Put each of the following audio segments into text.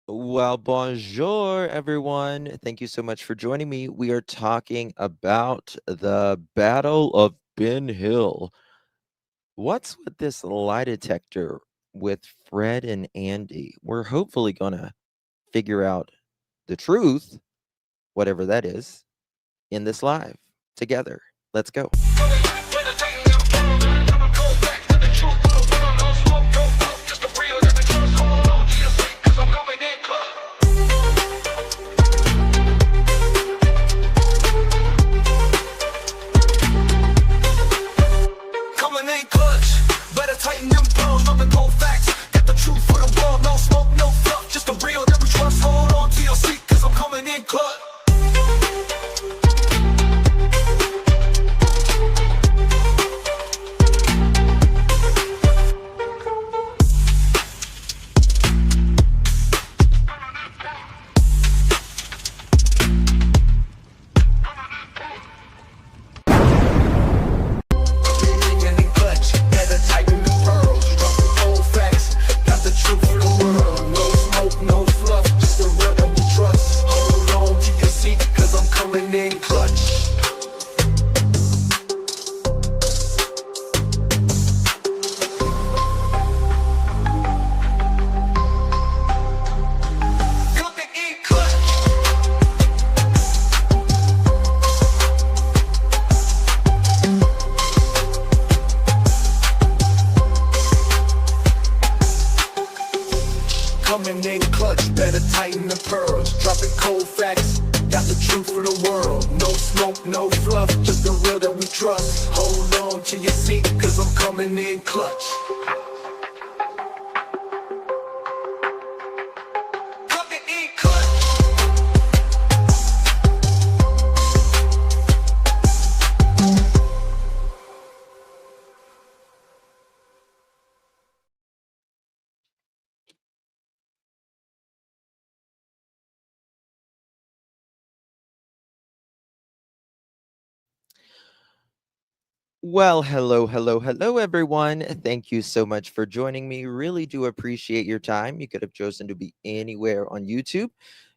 Well, bonjour, everyone. Thank you so much for joining me. We are talking about the Battle of Ben Hill. What's with this lie detector with Fred and Andy? We're hopefully going to figure out the truth, whatever that is, in this live together. Let's go. Coming in clutch, better tighten them pearls, nothing cold facts. Got the truth for the world, no smoke, no fluff, just the real that we trust. Hold on to your seat, cause I'm coming in clutch. Coming in clutch, better tighten them pearls, nothing cold facts. Got the truth for the world, no smoke, no fluff, just the real that we trust. Hold on to your seat, cause I'm coming in clutch. Coming in clutch. Coming in clutch, better tighten the pearls. Dropping cold facts, got the truth for the world. No smoke, no fluff, just the real that we trust. Hold on to your seat, cause I'm coming in clutch. Coming in clutch. Well, hello, everyone. Thank you so much for joining me. Really do appreciate your time. You could have chosen to be anywhere on YouTube.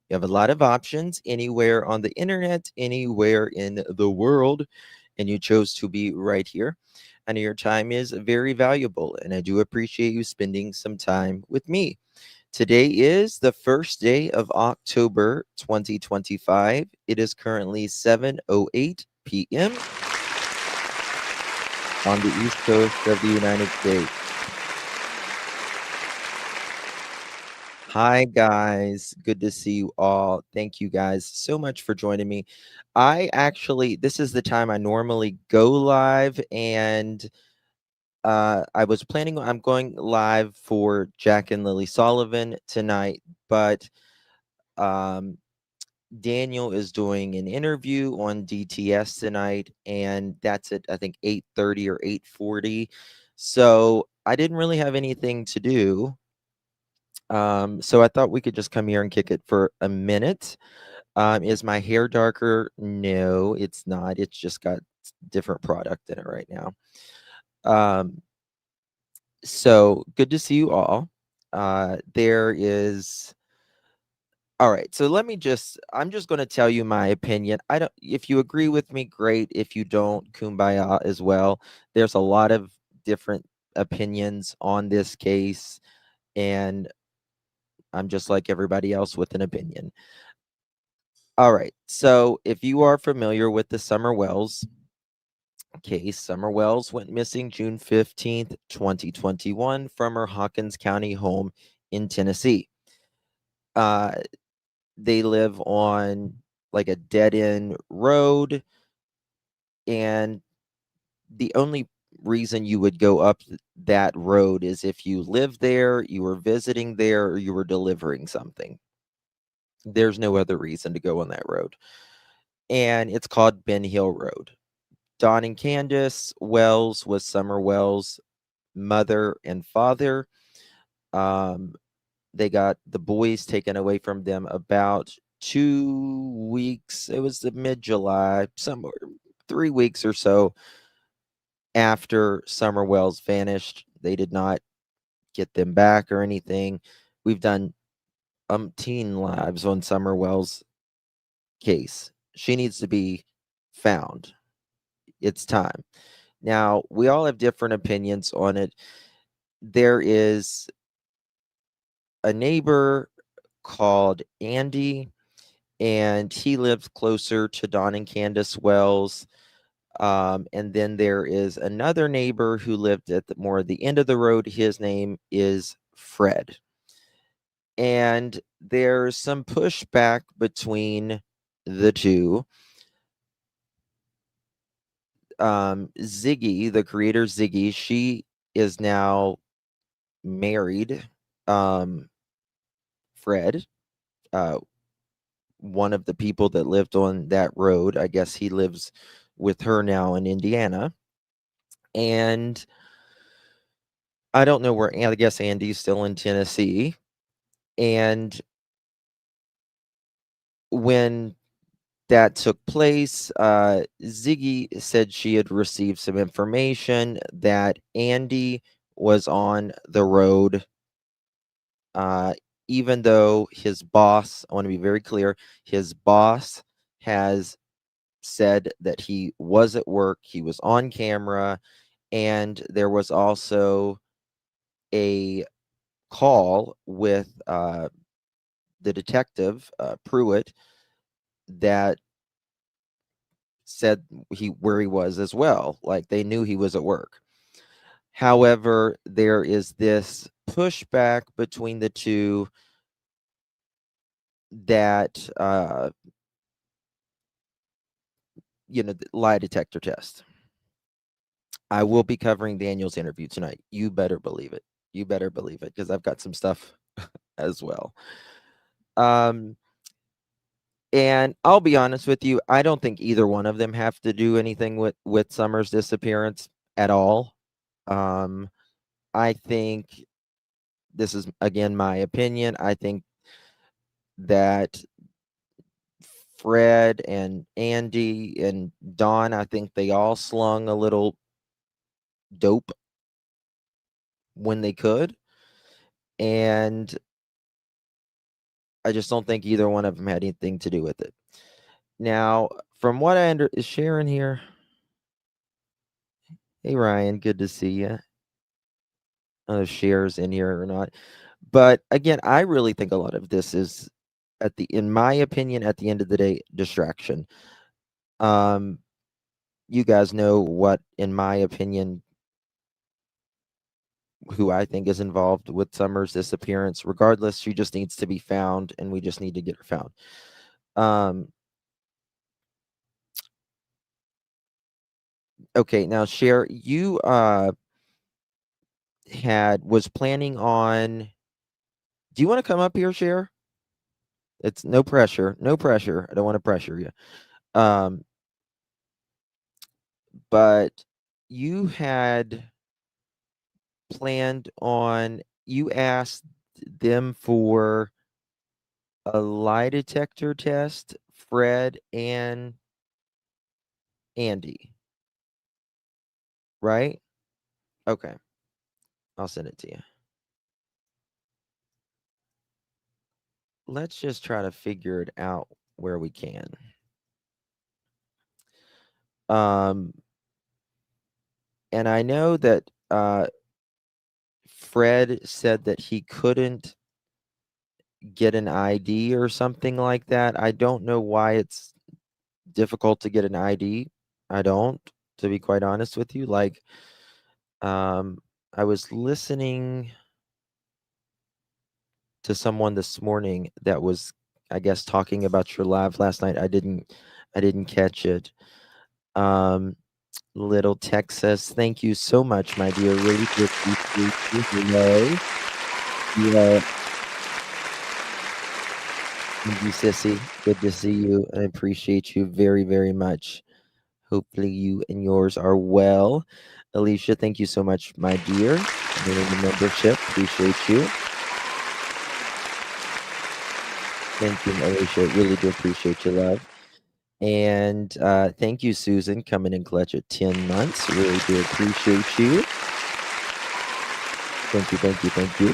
You have a lot of options anywhere on the internet, anywhere in the world, and you chose to be right here. And your time is very valuable, and I do appreciate you spending some time with me. Today is the first day of October 2025. It is currently 7:08 p.m. on the East Coast of the United States. Hi, guys. Good to see you all. Thank you guys so much for joining me. This is the time I normally go live, and I'm going live for Jack and Lily Sullivan tonight, but um, Daniel is doing an interview on DTS tonight, and that's at I think 8:30 or 8:40. So I didn't really have anything to do. So I thought we could just come here and kick it for a minute. Is my hair darker? No, it's not. It's just got different product in it right now. Um, so good to see you all. There is All right, so I'm just going to tell you my opinion. If you agree with me, great. If you don't, kumbaya as well. There's a lot of different opinions on this case, and I'm just like everybody else with an opinion. All right, so if you are familiar with the Summer Wells case, Summer Wells went missing June 15th, 2021 from her Hawkins County home in Tennessee. Uh, they live on like a dead end road, and the only reason you would go up that road is if you live there, you were visiting there, or you were delivering something. There's no other reason to go on that road. And it's called Ben Hill Road. Don and Candace Wells was Summer Wells' mother and father. Um, they got the boys taken away from them about 2 weeks. It was the mid-July, somewhere 3 weeks or so after Summer Wells vanished. They did not get them back or anything. We've done umpteen lives on Summer Wells' case. She needs to be found. It's time. Now, we all have different opinions on it. There is a neighbor called Andy, and he lives closer to Don and Candace Wells. And then there is another neighbor who lived at the end of the road. His name is Fred. And there's some pushback between the two. Ziggy, the creator Ziggy, she is now married. Fred, uh, one of the people that lived on that road, I guess he lives with her now in Indiana. And I don't know where, I guess Andy's still in Tennessee. And when that took place, Ziggy said she had received some information that Andy was on the road, even though his boss, I want to be very clear, his boss has said that he was at work, he was on camera, and there was also a call with the detective, Pruitt, that said where he was as well. Like, they knew he was at work. However, there is this pushback between the two that the lie detector test. I will be covering Daniel's interview tonight. You better believe it. You better believe it, because I've got some stuff as well. And I'll be honest with you, I don't think either one of them have to do anything with Summer's disappearance at all. I think, this is again my opinion, I think that Fred and Andy and Don, I think they all slung a little dope when they could. And I just don't think either one of them had anything to do with it. Now, from what I is Sharon here? Hey, Ryan, good to see you. I don't know if Cher's in here or not. But again, I really think a lot of this is, in my opinion, at the end of the day, distraction. You guys know what, in my opinion, who I think is involved with Summer's disappearance. Regardless, she just needs to be found, and we just need to get her found. Okay, now Cher, you was planning on. Do you want to come up here, Cher? It's no pressure. No pressure. I don't want to pressure you. But you had planned on, you asked them for a lie detector test, Fred and Andy, right? Okay. I'll send it to you. Let's just try to figure it out where we can. And I know that Fred said that he couldn't get an ID or something like that. I don't know why it's difficult to get an ID. I don't, to be quite honest with you. Like, I was listening to someone this morning that was, I guess, talking about your live last night. I didn't catch it. Little Texas, thank you so much, my dear. Really do appreciate you. Hello. Thank you, Sissy. Good to see you. I appreciate you very, very much. Hopefully you and yours are well. Alicia, thank you so much, my dear. For the membership. Appreciate you. Thank you, Alicia. Really do appreciate your love. And thank you, Susan, coming in clutch at 10 months. Really do appreciate you. Thank you, thank you, thank you.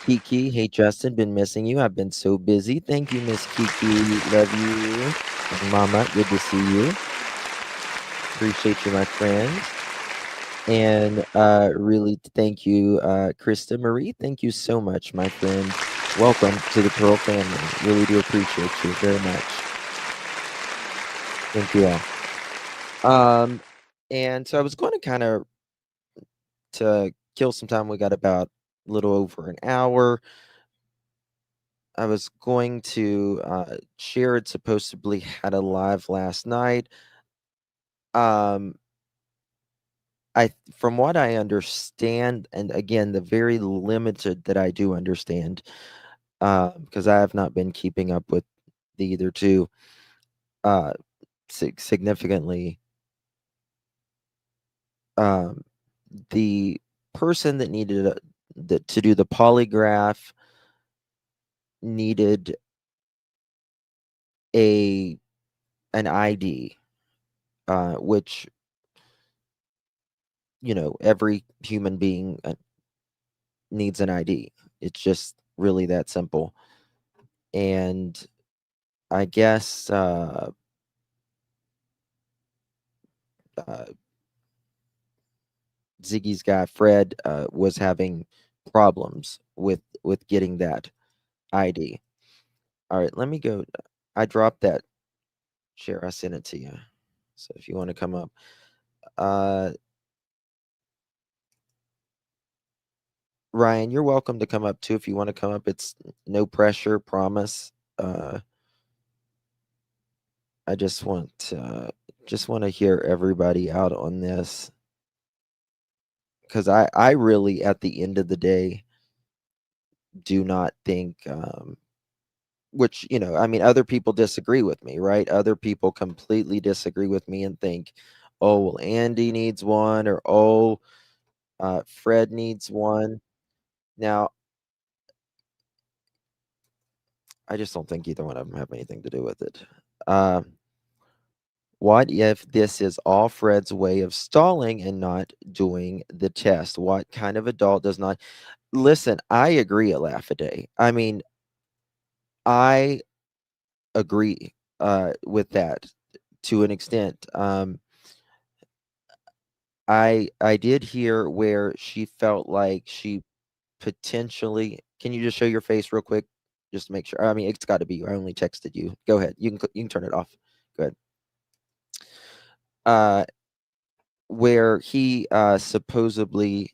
Kiki, hey Justin, been missing you. I've been so busy. Thank you, Miss Kiki. Love you. And Mama, good to see you. Appreciate you, my friend. And really thank you, Krista Marie. Thank you so much, my friend. Welcome to the Pearl family. Really do appreciate you very much. Thank you all. And so I was going to kind of to kill some time. We got about a little over an hour. I was going to Sharon supposedly had a live last night. Um, from what I understand, and again, the very limited that I do understand, because I have not been keeping up with the either two uh, significantly. Um, the person that needed to do the polygraph needed a an ID, which every human being needs an ID. It's just really that simple. And I guess uh, Ziggy's guy Fred was having problems with getting that ID. All right, let me go. I dropped that share. I sent it to you. So if you want to come up, uh, Ryan, you're welcome to come up too. If you want to come up, it's no pressure. Promise. I just want to hear everybody out on this, because I really, at the end of the day, do not think which, I mean, other people disagree with me, right? Other people completely disagree with me and think, oh, well, Andy needs one, or oh, Fred needs one. Now, I just don't think either one of them have anything to do with it. What if this is all Fred's way of stalling and not doing the test? What kind of adult does not listen? I agree, Alafade. I mean, I agree with that to an extent. I did hear where she felt like she potentially. Can you just show your face real quick, just to make sure? I mean, it's got to be you. I only texted you. Go ahead. You can turn it off. Go ahead. Uh, where he supposedly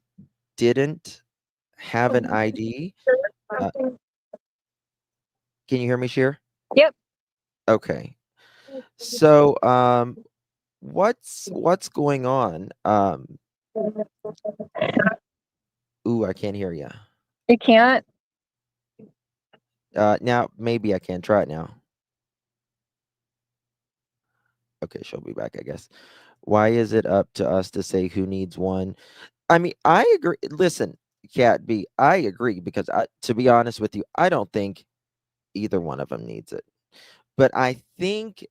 didn't have an ID. Uh, can you hear me, Sheer? Yep. Okay. So, what's going on? Ooh, I can't hear you. You can't? Now maybe I can try it now. Okay, she'll be back, I guess. Why is it up to us to say who needs one? I mean, I agree. Listen, Cat B, I agree, because to be honest with you, I don't think either one of them needs it. But I think,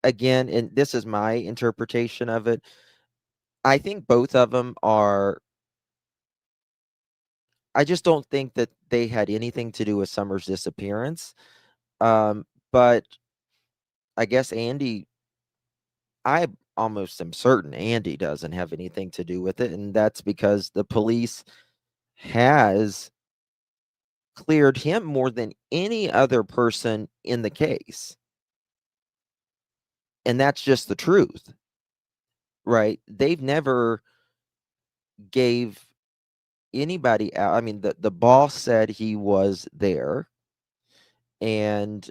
again, and this is my interpretation of it, I think both of them are. I just don't think that they had anything to do with Summer's disappearance. But I guess Andy, I almost am certain Andy doesn't have anything to do with it, and that's because the police has cleared him more than any other person in the case. And that's just the truth, right? They've never gave anybody out. I mean, the boss said he was there, and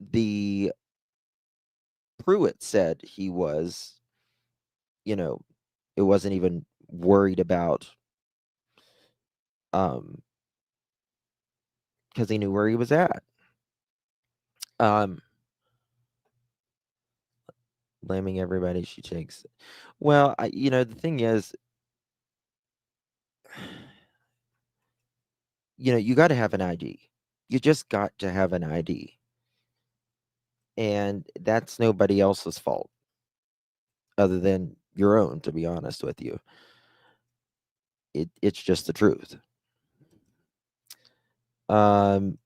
the Pruitt said he was, it wasn't even worried about, because he knew where he was at. Blaming everybody she takes. Well, the thing is, you got to have an ID. You just got to have an ID. And that's nobody else's fault other than your own, to be honest with you. It's just the truth.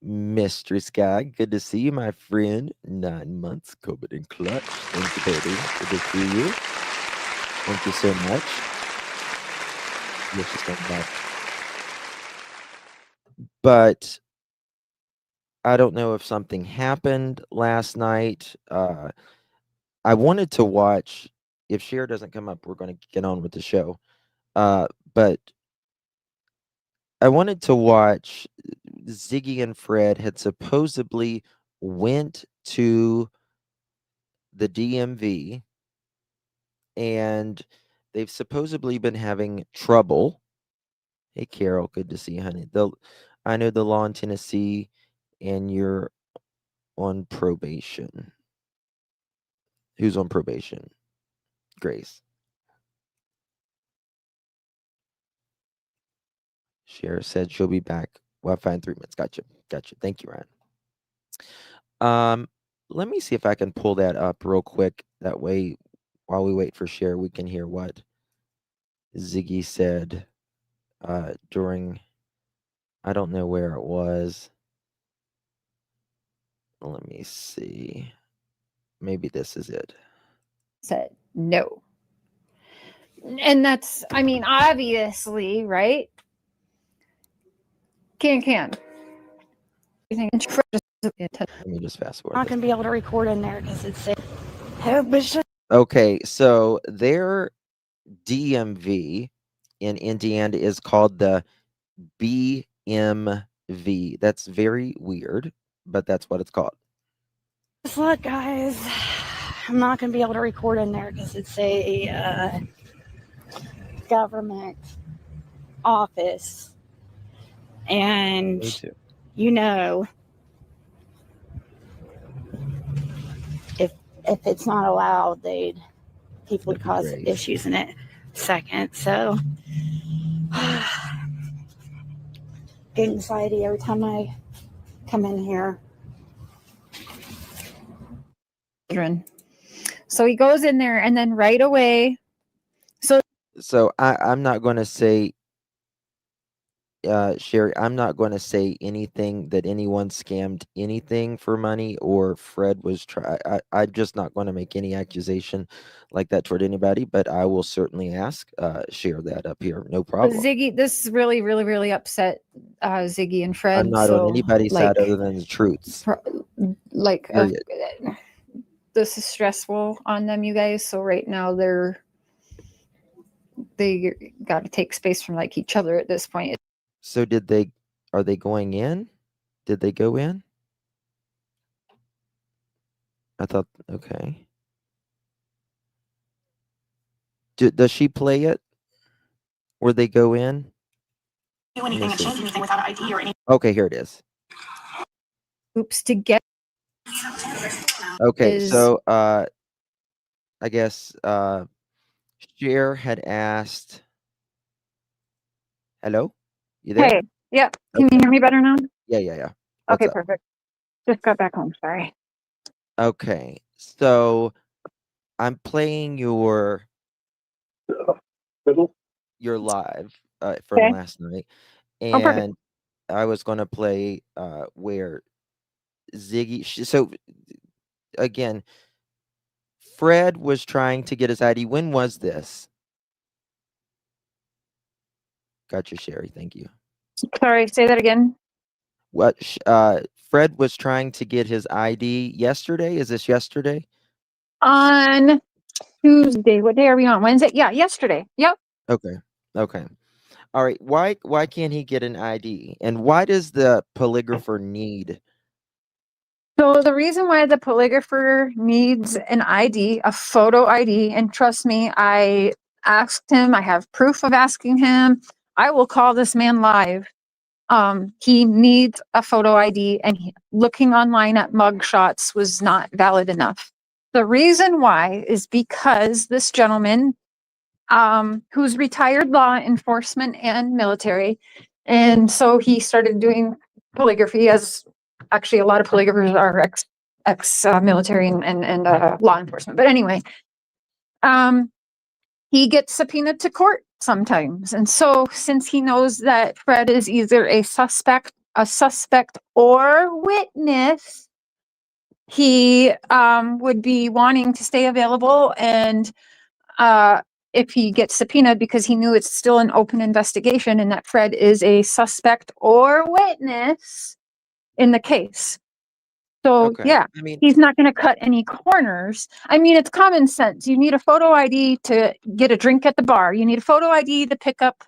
Mystery Sky, good to see you, my friend. 9 months, COVID and clutch. Thank you, baby. Good to see you. Thank you so much. Yes, she's coming back. But I don't know if something happened last night. I wanted to watch. If Cher doesn't come up, we're going to get on with the show. But I wanted to watch. Ziggy and Fred had supposedly went to the DMV, and they've supposedly been having trouble. Hey, Carol, good to see you, honey. I know the law in Tennessee, and you're on probation. Who's on probation? Grace. Cher said she'll be back. Wi-Fi in 3 minutes. Gotcha. Thank you, Ryan. Let me see if I can pull that up real quick. That way, while we wait for Cher, we can hear what Ziggy said during. I don't know where it was. Let me see. Maybe this is it. Said no. And that's, I mean, obviously, right? Can. Let me just fast forward. Not gonna be able to record in there because it's okay. So their DMV in Indiana is called the BMV. That's very weird, but that's what it's called. Look, guys, I'm not gonna be able to record in there because it's a government office, and Me too. you know, if it's not allowed, people would cause Great. issues in it. Second, so get anxiety every time I come in here. So he goes in there, and then right away. So I'm not going to say, Sherry, I'm not going to say anything that anyone scammed anything for money or Fred was I'm just not going to make any accusation like that toward anybody, but I will certainly ask, share that up here. No problem. Ziggy, this really, really, really upset Ziggy and Fred. I'm not on anybody's side other than the truths. This is stressful on them, you guys. So right now they got to take space from like each other at this point. So are they going in? Did they go in? I thought, okay. Does she play it? Where they go in? Do anything and change anything without an ID or anything. Okay, here it is. Oops, to get. Okay, so I guess Cher had asked. Hello? You there? Hey, yeah. Can you hear me better now? Yeah. Okay, perfect. Just got back home. Sorry. Okay, so I'm playing your live from last night, and I was going to play where Ziggy. So again, Fred was trying to get his ID. When was this? Gotcha, Sherry. Thank you. Sorry, say that again. What? Fred was trying to get his ID yesterday. Is this yesterday? On Tuesday. What day are we on? Wednesday? Yeah, yesterday. Yep. Okay. All right. Why can't he get an ID? And why does the polygrapher need? So the reason why the polygrapher needs an ID, a photo ID, and trust me, I asked him, I have proof of asking him. I will call this man live. He needs a photo ID, and looking online at mug shots was not valid enough. The reason why is because this gentleman, who's retired law enforcement and military, and so he started doing polygraphy, as actually a lot of polygraphers are ex military and law enforcement. But anyway, he gets subpoenaed to court sometimes. And so since he knows that Fred is either a suspect a suspect or witness, he would be wanting to stay available, and if he gets subpoenaed because he knew it's still an open investigation and that Fred is a suspect or witness in the case. So Okay. yeah, I mean, he's not going to cut any corners. I mean, it's common sense. You need a photo ID to get a drink at the bar. You need a photo ID to pick up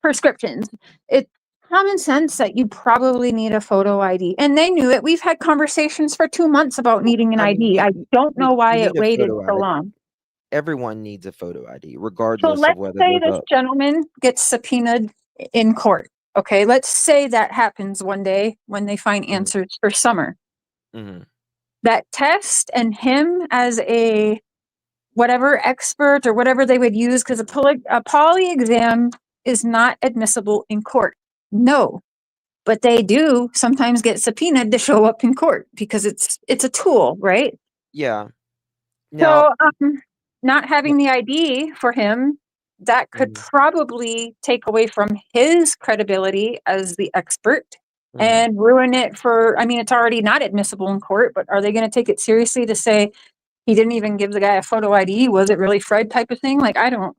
prescriptions. It's common sense that you probably need a photo ID. And they knew it. We've had conversations for 2 months about needing an I mean, ID. I don't know why we it need a waited photo so ID. long. Everyone needs a photo ID, So regardless of let's whether say they're this the. gentleman gets subpoenaed in court. Okay, let's say that happens one day when they find Mhm, answers for Summer. mhm, That test and him as a whatever expert or whatever they would use, because a poly exam is not admissible in court. No, but they do sometimes get subpoenaed to show up in court because it's a tool, right? Yeah. Now. So, not having the ID for him, that could Mhm, probably take away from his credibility as the expert mhm, and ruin it for, I mean, it's already not admissible in court, but are they going to take it seriously to say he didn't even give the guy a photo ID? Was it really Fred type of thing? Like, I don't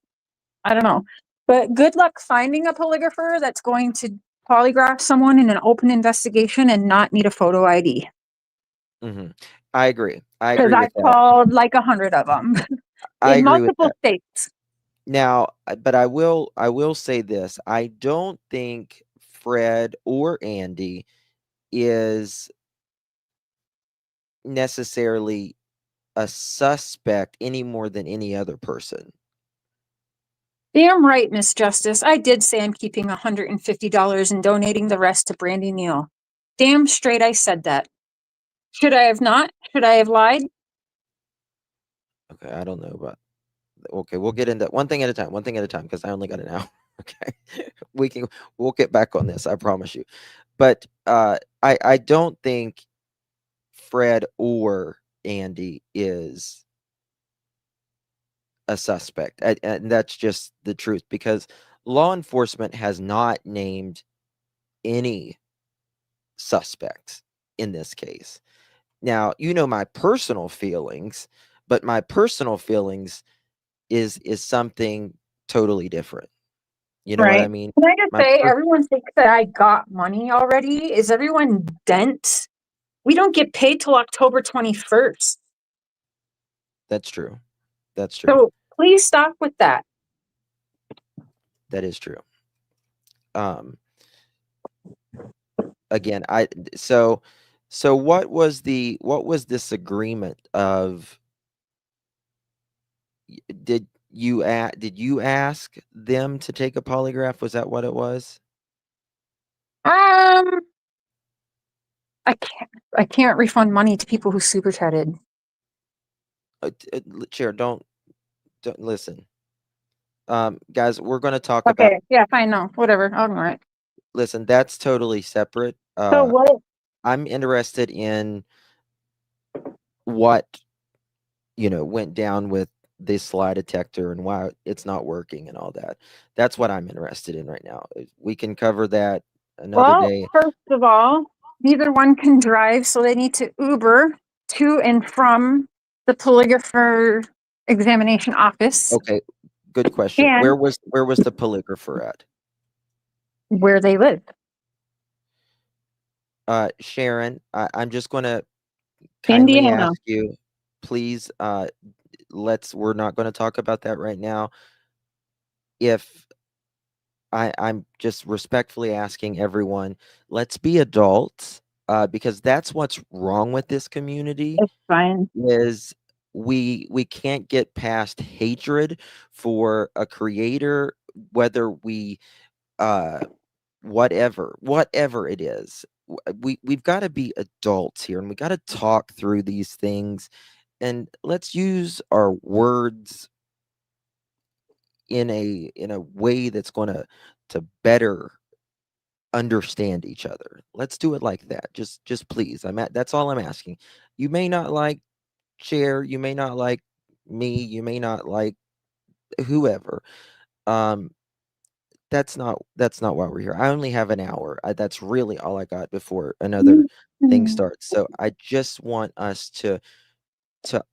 know. But good luck finding a polygrapher that's going to polygraph someone in an open investigation and not need a photo ID. mhm. I agree. I Because agree with I've that. called like 100 of them I in agree with multiple that. states. Now, but I will say this. I don't think Fred or Andy is necessarily a suspect any more than any other person. Damn right, Miss Justice. I did say I'm keeping $150 and donating the rest to Brandy Neal. Damn straight I said that. Should I have not? Should I have lied? Okay, I don't know about. Okay, we'll get into one thing at a time. One thing at a time, because I only got an hour. Okay, we'll get back on this. I promise you. But I don't think Fred or Andy is a suspect, and that's just the truth, because law enforcement has not named any suspects in this case. Now, my personal feelings, but my personal feelings is something totally different. You know what I Right. mean? Can I just My say, per- everyone thinks that I got money already? Is everyone dense? We don't get paid till October 21st. that's true. That's true. So please stop with that. That is true. Um, again, so what was this agreement of? Did you ask them to take a polygraph? Was that what it was? Um, I can't refund money to people who super chatted. Chair, don't listen. Guys, we're going to talk about. Okay, yeah, fine, no, whatever. I'll ignore it. Listen, that's totally separate. So what? I'm interested in what went down with this lie detector and why it's not working and all that. That's what I'm interested in right now. We can cover that another Well, day. first of all, neither one can drive, so they need to Uber to and from the polygrapher examination office Okay, good question. and Where was the polygrapher at? where they live. Sharon, I'm just going to kindly Indiana. ask you, please. We're not going to talk about that right now. If I'm just respectfully asking everyone, let's be adults, because that's what's wrong with this community. It's fine. Is we can't get past hatred for a creator, whether we whatever it is. We've got to be adults here, and we got to talk through these things, and let's use our words in a way that's going to better understand each other. Let's do it like that. Just please. That's all I'm asking. You may not like Chair, you may not like me, you may not like whoever. Um that's not why we're here. I only have an hour. That's really all I got before another thing starts. So I just want us to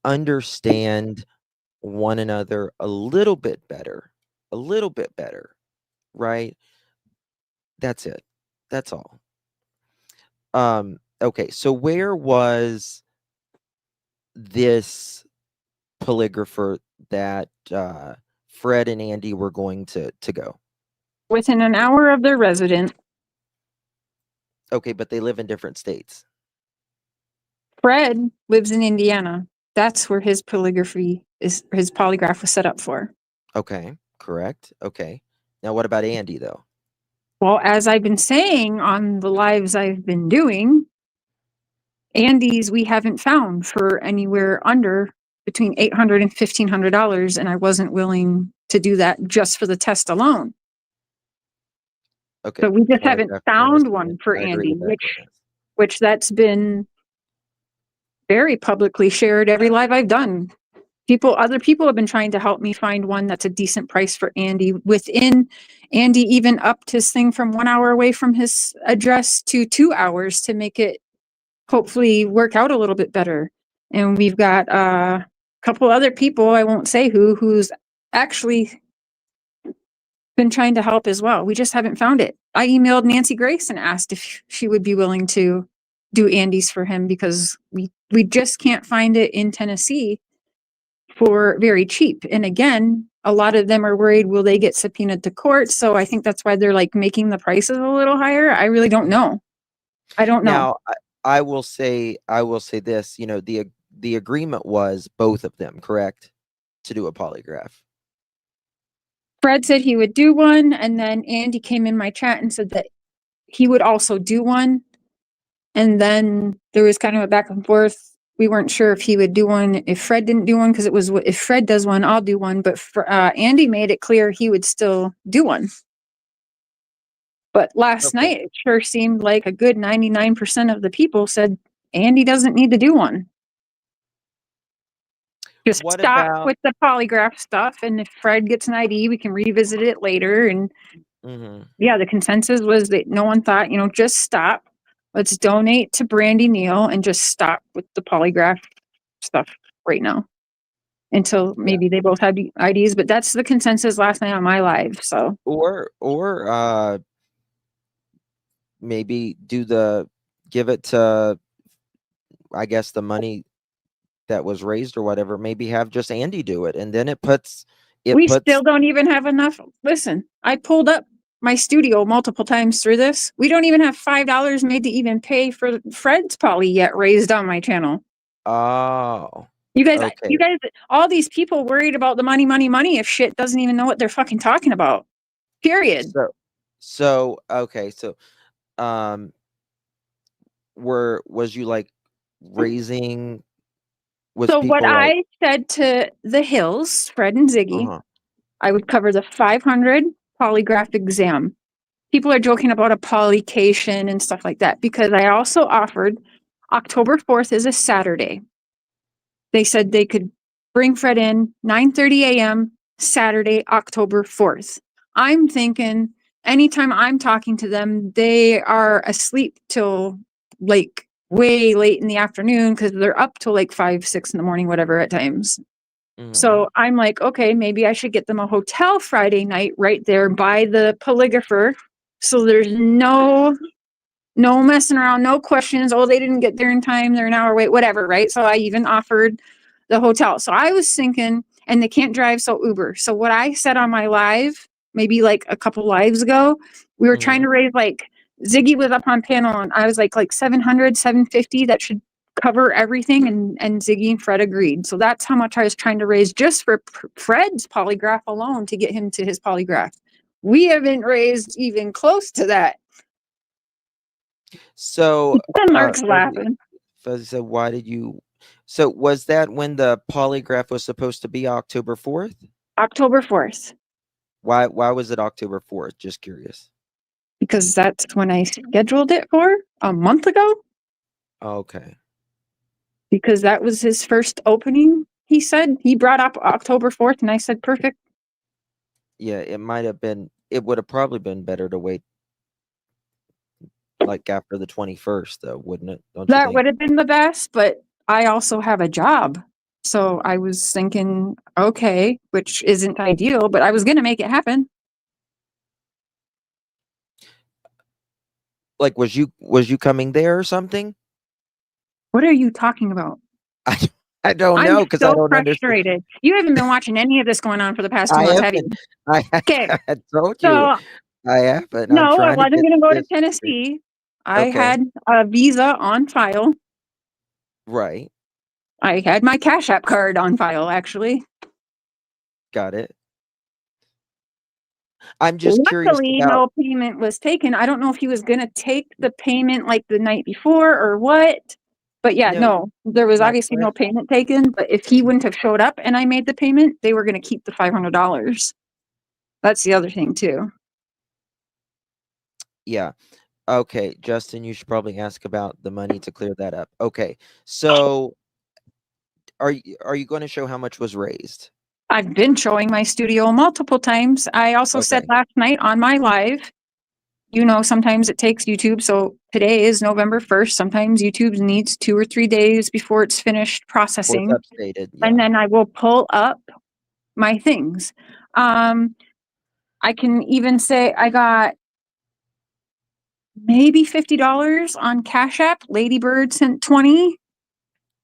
understand one another a little bit better. A little bit better, right? That's it. That's all. Okay, so where was this polygrapher that Fred and Andy were going to go? Within an hour of their resident. Okay, but they live in different states. Fred lives in Indiana. That's where his polygraph was set up for. Okay, correct. Okay. Now what about Andy though? Well, as I've been saying on the lives I've been doing, Andy's we haven't found for anywhere under between $800 and $1,500, and I wasn't willing to do that just for the test alone. Okay. So we just haven't polygraph found premise, one for I agree Andy, with that premise. which that's been very publicly shared every live I've done. Other people have been trying to help me find one that's a decent price for Andy. Andy even upped his thing from 1 hour away from his address to 2 hours to make it hopefully work out a little bit better. And we've got a couple other people, I won't say who's actually been trying to help as well. We just haven't found it. I emailed Nancy Grace and asked if she would be willing to do Andy's for him, because we just can't find it in Tennessee for very cheap. And again, a lot of them are worried, will they get subpoenaed to court? So I think that's why they're like making the prices a little higher. I really don't know. I don't know. Now, I will say this, the agreement was both of them, correct? To do a polygraph. Fred said he would do one, and then Andy came in my chat and said that he would also do one. And then there was kind of a back and forth. We weren't sure if he would do one if Fred didn't do one, because it was, if Fred does one, I'll do one. But Andy made it clear he would still do one. But last night, it sure seemed like a good 99% of the people said Andy doesn't need to do one. Just What stop about with the polygraph stuff. And if Fred gets an ID, we can revisit it later. And yeah, the consensus was that no one thought, just stop. Let's donate to Brandy Neal and just stop with the polygraph stuff right now until maybe they both have IDs. But that's the consensus last night on my live. So or maybe give it to, I guess, the money that was raised or whatever, maybe have just Andy do it, and then we still don't even have enough. Listen, I pulled up my studio multiple times through this. We don't even have $5 made to even pay for Fred's poly yet raised on my channel. Oh, you guys, all these people worried about the money if shit doesn't even know what they're fucking talking about. Period. So okay, so was you like raising with so people? What I said to the Hills, Fred and Ziggy, I would cover the 500 polygraph exam. People are joking about a polycation and stuff like that, because I also offered October 4th is a Saturday. They said they could bring Fred in 9:30 a.m. Saturday, October 4th. I'm thinking anytime I'm talking to them, they are asleep till like way late in the afternoon, because they're up till like 5, 6 in the morning, whatever at times. So I'm like, okay, maybe I should get them a hotel Friday night right there by the polygrapher. So there's no messing around, no questions. Oh, they didn't get there in time. They're an hour late, whatever, right? So I even offered the hotel. So I was thinking, and they can't drive, so Uber. So what I said on my live, maybe like a couple lives ago, we were trying to raise, like, Ziggy was up on panel, and I was like 700, 750. That should cover everything. And Ziggy and Fred agreed. So that's how much I was trying to raise just for Fred's polygraph alone to get him to his polygraph. We haven't raised even close to that. So Mark's laughing. So why did you? So was that when the polygraph was supposed to be October 4th? October 4th. Why was it October 4th? Just curious. Because that's when I scheduled it for a month ago. Okay. Because that was his first opening. He said he brought up October 4th, and I said perfect. Yeah, it might have been it would have probably been better to wait like after the 21st, though, wouldn't it? Don't you That think? would have been the best, but I also have a job. So I was thinking, okay, which isn't ideal, but I was going to make it happen. Like, was you coming there or something? What are you talking about? I I don't I'm know because I so don't understand. frustrated. You haven't been watching any of this going on for the past 2 I months, have haven't. you? I Okay. I told you So I haven't. I'm no, I trying to wasn't get going to go to this straight. Tennessee. I Okay, had a visa on file. right, I had my Cash App card on file, actually. got it. I'm just curious Luckily, about. no payment was taken. I don't know if he was going to take the payment like the night before or what. But yeah, No, no, there was my obviously no question. payment taken. But if he wouldn't have showed up and I made the payment, they were going to keep the $500. That's the other thing, too. Yeah. Okay, Justin, you should probably ask about the money to clear that up. Okay, so are you going to show how much was raised? I've been showing my studio multiple times. I also said Okay, last night on my live, sometimes it takes YouTube. So today is November 1st. Sometimes YouTube needs 2 or 3 days before it's finished or it's processing. updated. And Yeah. then I will pull up my things. Um, I can even say I got maybe $50 on Cash App. Ladybird sent 20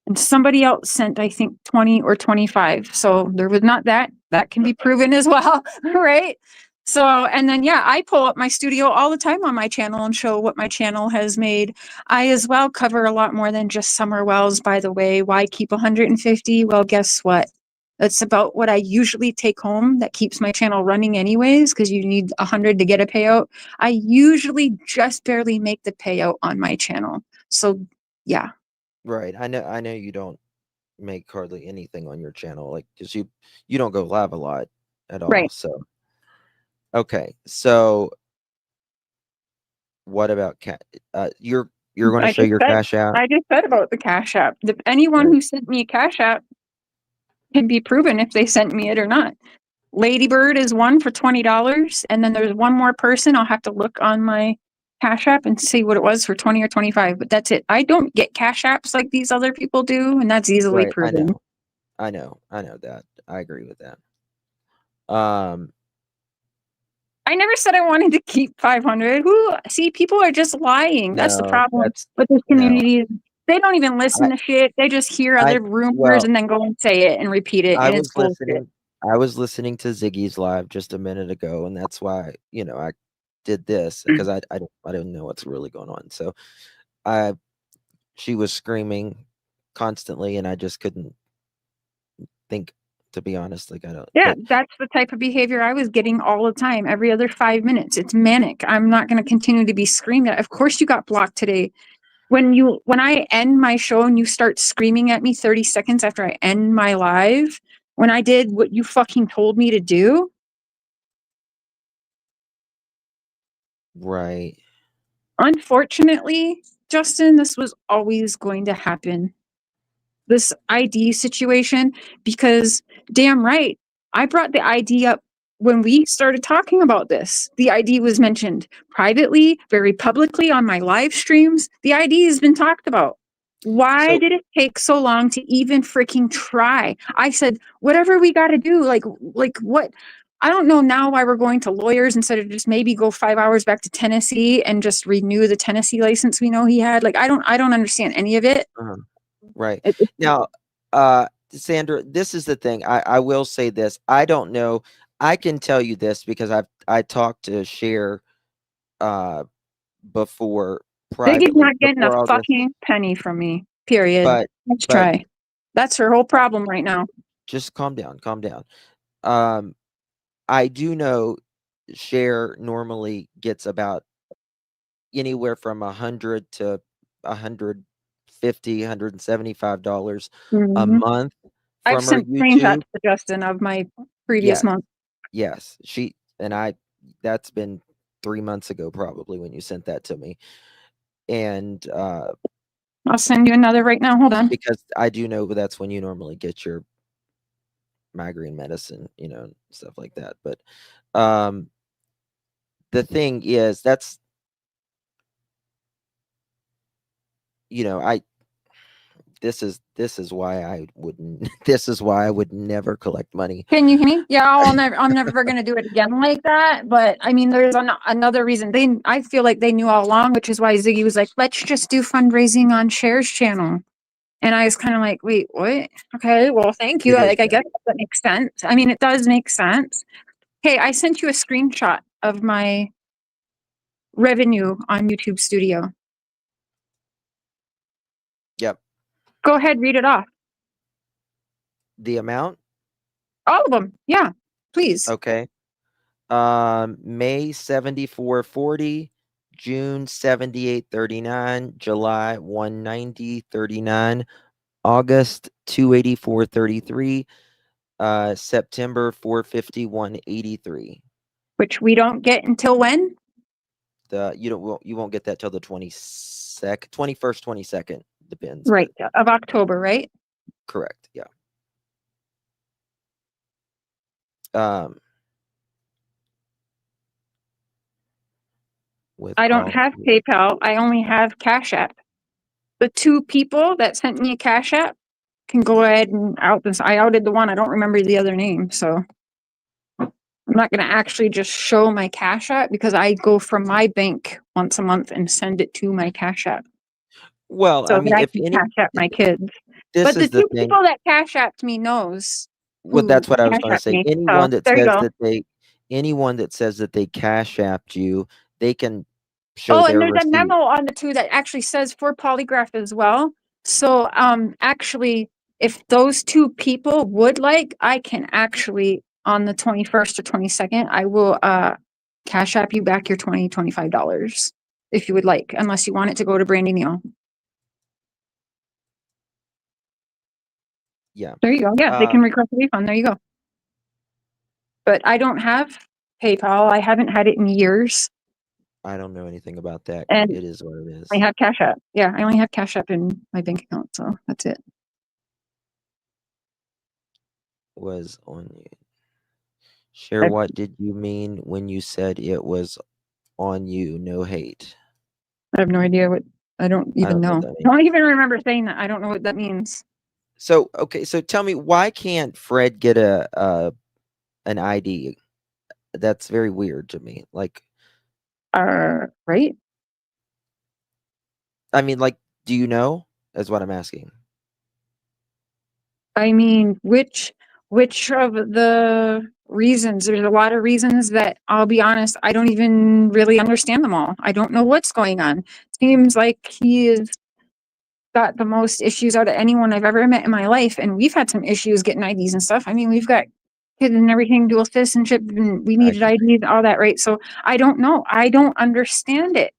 and somebody else sent, I think, 20 or 25. So there was not that. That can be proven as well, right? So, and then, yeah, I pull up my studio all the time on my channel and show what my channel has made. I as well cover a lot more than just summer wells, by the way. Why keep 150? Well, guess what? That's about what I usually take home that keeps my channel running anyways, because you need 100 to get a payout. I usually just barely make the payout on my channel. So, yeah. Right. I know you don't make hardly anything on your channel, like, because you don't go live a lot at all. Right. So okay. So what about you're going to I show just your said cash out? I just said about the Cash App. Anyone Right. who sent me a Cash App can be proven if they sent me it or not. Ladybird is one for $20, and then there's one more person. I'll have to look on my Cash App and see what it was for 20 or 25, but that's it. I don't get Cash Apps like these other people do, and that's easily Right. I proven. know. I know that. I agree with that. Um, I never said I wanted to keep 500. Who see people are just lying. That's the no, problem that's with this no. community. They don't even I listen to shit. They just hear I other rumors well, and then go and say it and repeat it, I and it's was bullshit. listening I was listening to Ziggy's live just a minute ago, and that's why, I did this because I didn't know what's really going on. So I she was screaming constantly, and I just couldn't think, to be honest. Like, I don't. Yeah, But that's the type of behavior I was getting all the time, every other 5 minutes. It's manic. I'm not going to continue to be screamed at. Of course, you got blocked today. When I end my show and you start screaming at me 30 seconds after I end my live, when I did what you fucking told me to do, right, unfortunately, Justin, this was always going to happen. This ID situation, because damn right, I brought the ID up when we started talking about this. The ID was mentioned privately, very publicly on my live streams. The ID has been talked about. Why so did it take so long to even freaking try? I said, whatever we got to do, like what? I don't know now why we're going to lawyers instead of just maybe go 5 hours back to Tennessee and just renew the Tennessee license we know he had. Like I don't understand any of it. uh right. It Now, Sandra, this is the thing. I will say this. I don't know. I can tell you this because I talked to Cher uh before, Ziggy's privately, not getting a before all this. fucking penny from me. Period. But Let's but try. That's her whole problem right now. just calm down, calm down. Um, I do know Cher normally gets about anywhere from 100 to 150, $175 a Mhm. month I've from her sent screenshots YouTube. to Justin of my previous Yes, month. yes. That's been 3 months ago, probably, when you sent that to me. And I'll send you another right now. Hold on. because I do know that's when you normally get your migraine medicine, and stuff like that. But um the thing is, that's, I this is why I wouldn't this is why I would never collect money. Can you hear me? Yeah, I'm never going to do it again like that. But I mean, there's another reason. I feel like they knew all along, which is why Ziggy was like, let's just do fundraising on Cher's channel. And I was kind of like, wait, what? Okay, well, thank you. It is Like, I that. guess that makes sense. I mean, it does make sense. Hey, I sent you a screenshot of my revenue on YouTube Studio. Yep. Go ahead, read it off. The amount? All of them. Yeah, please. Okay. May 74.40, June 78.39, July 190.39, August 284.33, September 451.83. Which we don't get until when? You won't get that till the 21st, 22nd, depends. Right, of October, right? Correct. Yeah. With I don't have PayPal. I only have Cash App. The two people that sent me a Cash App can go ahead and out this. I outed the one. I don't remember the other name. So I'm not going to actually just show my Cash App because I go from my bank once a month and send it to my Cash App Well, so I that mean, I if can any, Cash App my kids. this But the is the two thing. people that Cash Apped me knows Well, who that's what I was Cash going to Apped say. me. So there you go. Anyone that says that they cash apped you, they can show Oh, and their there's a receipt. memo on the two that actually says for polygraph as well. So, actually, if those two people would like, I can actually on the 21st or 22nd, I will cash app you back your $25 if you would like, unless you want it to go to Brandy Neal. Yeah. There you go. Yeah, they can request a refund. There you go. But I don't have PayPal. I haven't had it in years. I don't know anything about that. And It is what it is. I have Cash App. Yeah, I only have Cash App in my bank account, so that's it. Was on you. Share, what did you mean when you said it was on you? No hate. I have no idea what, I don't even know. That I don't even remember saying that. I don't know what that means. So, okay, so tell me, why can't Fred get an ID? That's very weird to me. Like, Right? I mean, like, do you know? Is what I'm asking. I mean, which of the reasons? There's a lot of reasons that I'll be honest, I don't even really understand them all. I don't know what's going on. Seems like he has got the most issues out of anyone I've ever met in my life, and we've had some issues getting IDs and stuff. I mean, we've got kids and everything, dual citizenship, and we needed IDs, all that, right? So I don't know. I don't understand it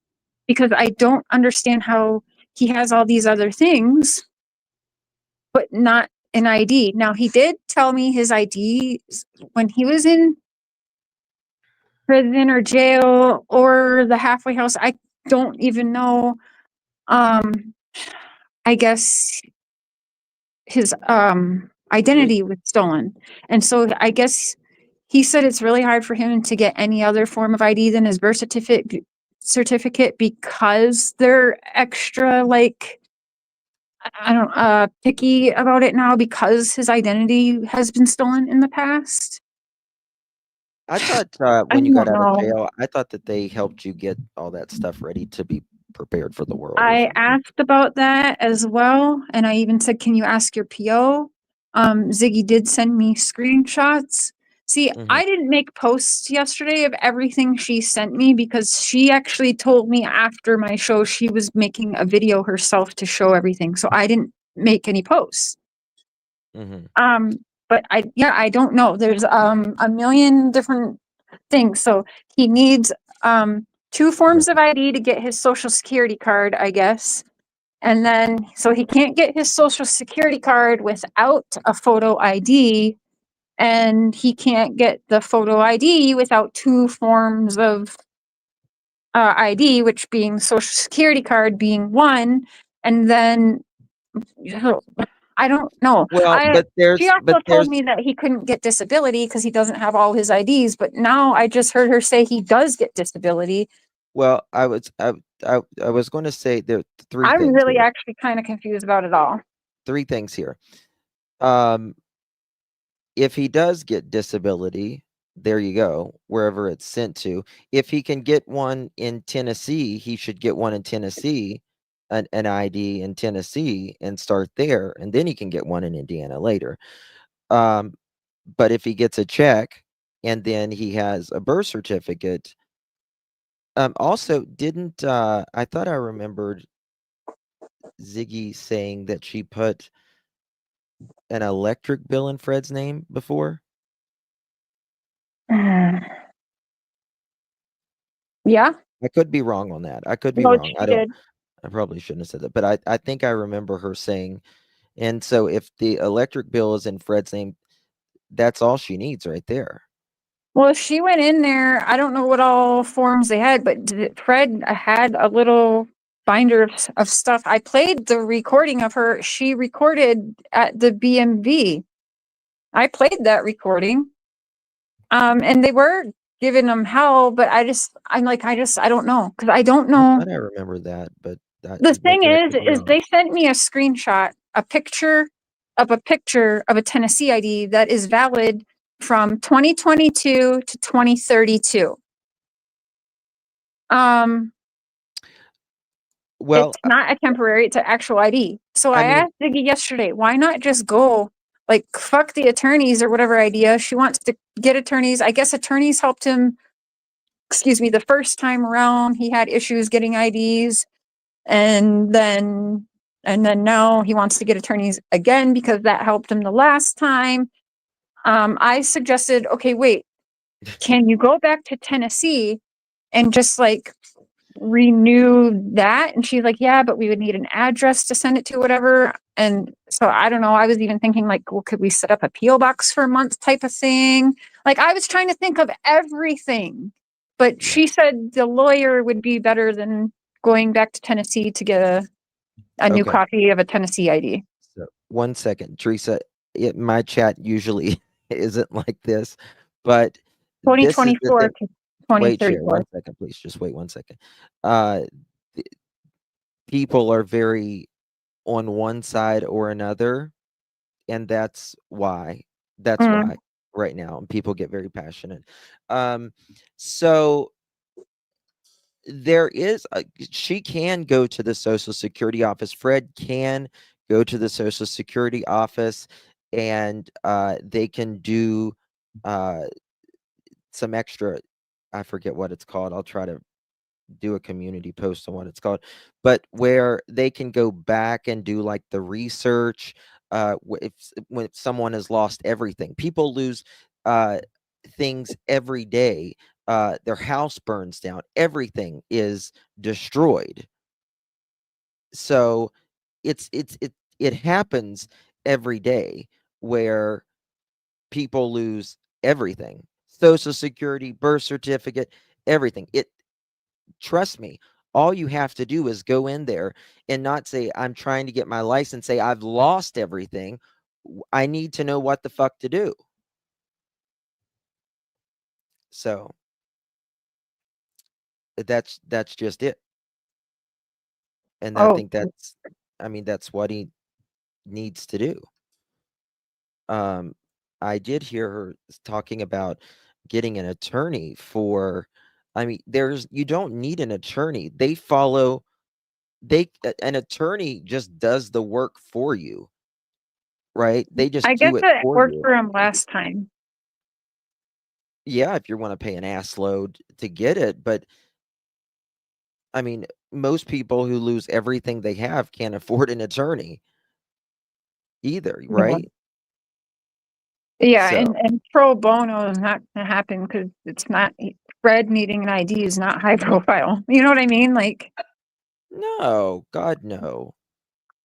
because I don't understand how he has all these other things, but not an ID. Now, he did tell me his ID when he was in prison or jail or the halfway house. I don't even know. I guess his identity was stolen. And so I guess he said it's really hard for him to get any other form of ID than his birth certificate because they're extra, like, I don't picky about it now because his identity has been stolen in the past. I thought I when you got don't out of know. jail, I thought that they helped you get all that stuff ready to be prepared for the world. I asked about that as well, and I even said, "Can you ask your PO?" Ziggy did send me screenshots. See, I didn't make posts yesterday of everything she sent me because she actually told me after my show she was making a video herself to show everything. So I didn't make any posts. But I don't know. There's a million different things. So he needs 2 forms of ID to get his social security card, I guess. And then, so he can't get his social security card without a photo ID. And he can't get the photo ID without 2 forms of ID, which being social security card being one. And then I don't know. Well, but She there's also told me that he couldn't get disability because he doesn't have all his IDs, but now I just heard her say he does get disability. well, I was going to say there are three I'm things really here. actually kind of confused about it all. Three things here. Um, if he does get disability, there you go, wherever it's sent to. If he can get one in Tennessee, he should get one in Tennessee, an ID in Tennessee, and start there, and then he can get one in Indiana later. Um, but if he gets a check and then he has a birth certificate, also didn't I thought I remembered Ziggy saying that she put an electric bill in Fred's name before? Yeah, I could be wrong on that. I could be no, wrong. she did. I probably shouldn't have said that, but I think I remember her saying, and so if the electric bill is in Fred's name, that's all she needs right there. Well, she went in there. I don't know what all forms they had, but Fred had a little binder of stuff. I played the recording of her. She recorded at the BMV. I played that recording. And they were giving them hell, but I'm like, I don't know. Cause I don't I know. thought I remember that, but The thing maybe I could be is wrong. they sent me a screenshot, a picture of a Tennessee ID that is valid from 2022 to 2032. Well, It's not a temporary, it's an actual ID. So I I mean, asked Ziggy yesterday, why not just go like fuck the attorneys or whatever idea? She wants to get attorneys. I guess attorneys helped him, excuse me, the first time around. He had issues getting IDs. And then now he wants to get attorneys again because that helped him the last time. I suggested, okay, wait, can you go back to Tennessee and just like renew that? And she's like, yeah, but we would need an address to send it to, whatever. And so I don't know. I was even thinking like, well, could we set up a PO box for a month type of thing? Like I was trying to think of everything, but yeah. she said the lawyer would be better than going back to Tennessee to get a new Okay. copy of a Tennessee ID. So 1 second, Teresa. My chat usually isn't like this, but this is the 2024 thing. to Wait, share 2034. 1 second, please. Just wait 1 second. Uh, th- People are very on one side or another, and that's why. That's Mm. why right now, and people get very passionate. So there is she can go to the Social Security office. Fred can go to the Social Security office, and they can do uh, some extra. I forget what it's called. I'll try to do a community post on what it's called, but where they can go back and do like the research. When someone has lost everything, people lose uh, things every day. Their house burns down, everything is destroyed. So it happens every day where people lose everything: Social Security, birth certificate, everything. Trust me, all you have to do is go in there and not say, I'm trying to get my license, say, I've lost everything. I need to know what the fuck to do. So that's just it. And I Oh, think that's what he needs to do. Um, I did hear her talking about getting an attorney for, you don't need an attorney. An attorney just does the work for you, right? They just I guess do it it for worked you. for him last time. Yeah, if you want to pay an ass load to get it, but most people who lose everything they have can't afford an attorney either, Yeah. right? Yeah, So, and pro bono is not gonna happen because it's not Fred needing an ID is not high profile. You know what I mean? Like, no, God no.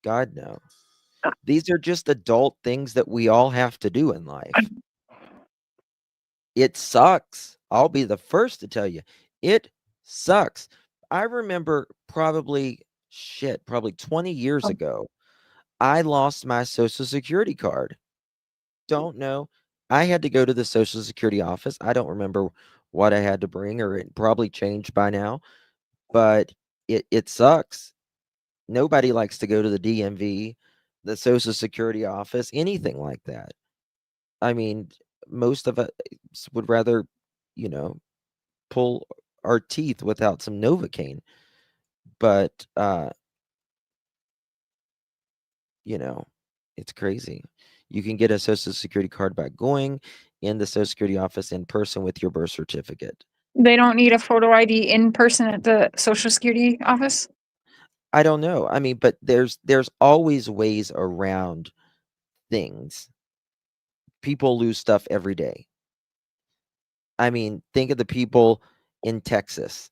God no. These are just adult things that we all have to do in life. It sucks. I'll be the first to tell you. It sucks. I remember probably 20 years ago, I lost my social security card. Don't know. I had to go to the social security office. I don't remember what I had to bring, or it probably changed by now, but it sucks. Nobody likes to go to the DMV, the social security office, anything like that. I mean, most of us would rather, you know, pull our teeth without some Novocaine. But you know, it's crazy. You can get a social security card by going in the social security office in person with your birth certificate. They don't need a photo ID in person at the Social Security office? I don't know. I mean, but there's always ways around things. People lose stuff every day. I mean, think of the people in Texas,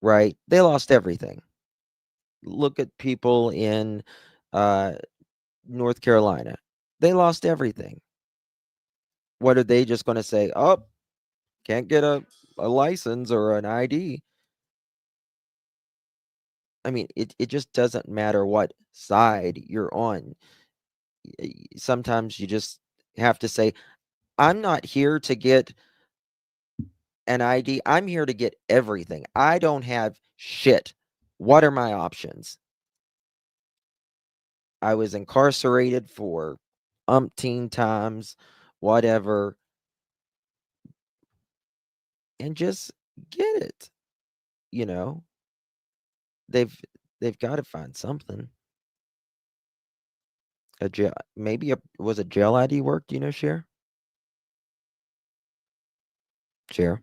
right? They lost everything. Look at people in uh, North Carolina. They lost everything. What are they just going to say? Oh, can't get a license or an ID. I mean, it just doesn't matter what side you're on. Sometimes you just have to say, I'm not here to get an ID. I'm here to get everything. I don't have shit. What are my options? I was incarcerated for umpteen times, whatever, and just get it. You know, they've they've got to find something. A jail, maybe was a jail ID work? Do you know, Cher? Cher.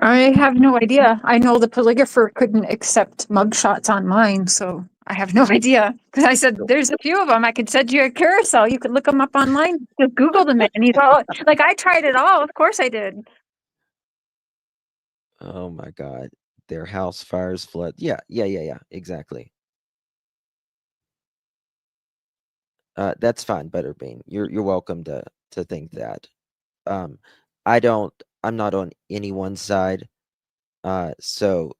I have no idea. I know the polygrapher couldn't accept mugshots online, so I have no idea. Because I said, there's a few of them. I could send you a carousel. You could look them up online. Just Google them. And he's all like, I tried it all. Of course I did. Oh my God. Their house fires, flood. Yeah. Exactly. That's fine, Butterbean. You're welcome to think that. Um, I don't. I'm not on anyone's side. So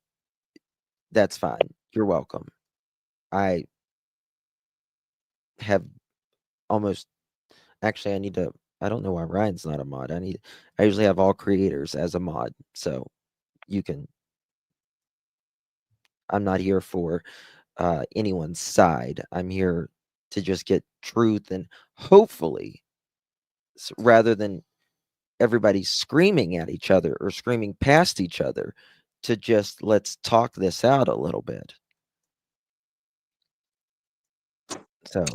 that's fine. You're welcome. I have almost. Actually, I need to. I don't know why Ryan's not a mod. I usually have all creators as a mod, so you can. I'm not here for anyone's side. I'm here to just get truth, and hopefully, rather than everybody screaming at each other or screaming past each other, to just let's talk this out a little bit. So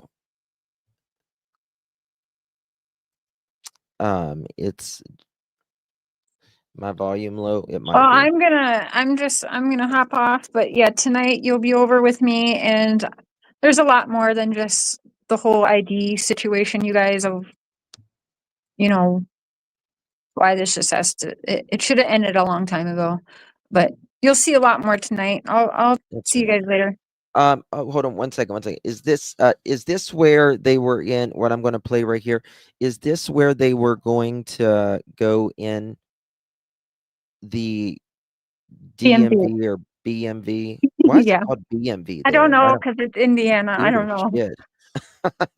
it's my volume low. It Well, might be. I'm gonna hop off. But yeah, tonight you'll be over with me, and there's a lot more than just the whole ID situation, you guys, of, you know, why this just has to, it should have ended a long time ago. But you'll see a lot more tonight. I'll see you Okay. guys later. Oh, hold on one second. One second. Is this where they were in what I'm going to play right here? Is this where they were going to go in the DMV. DMV or BMV? Why is it Yeah. called BMV I don't there? I know don't. because it's Indiana. I Weird don't as know. shit.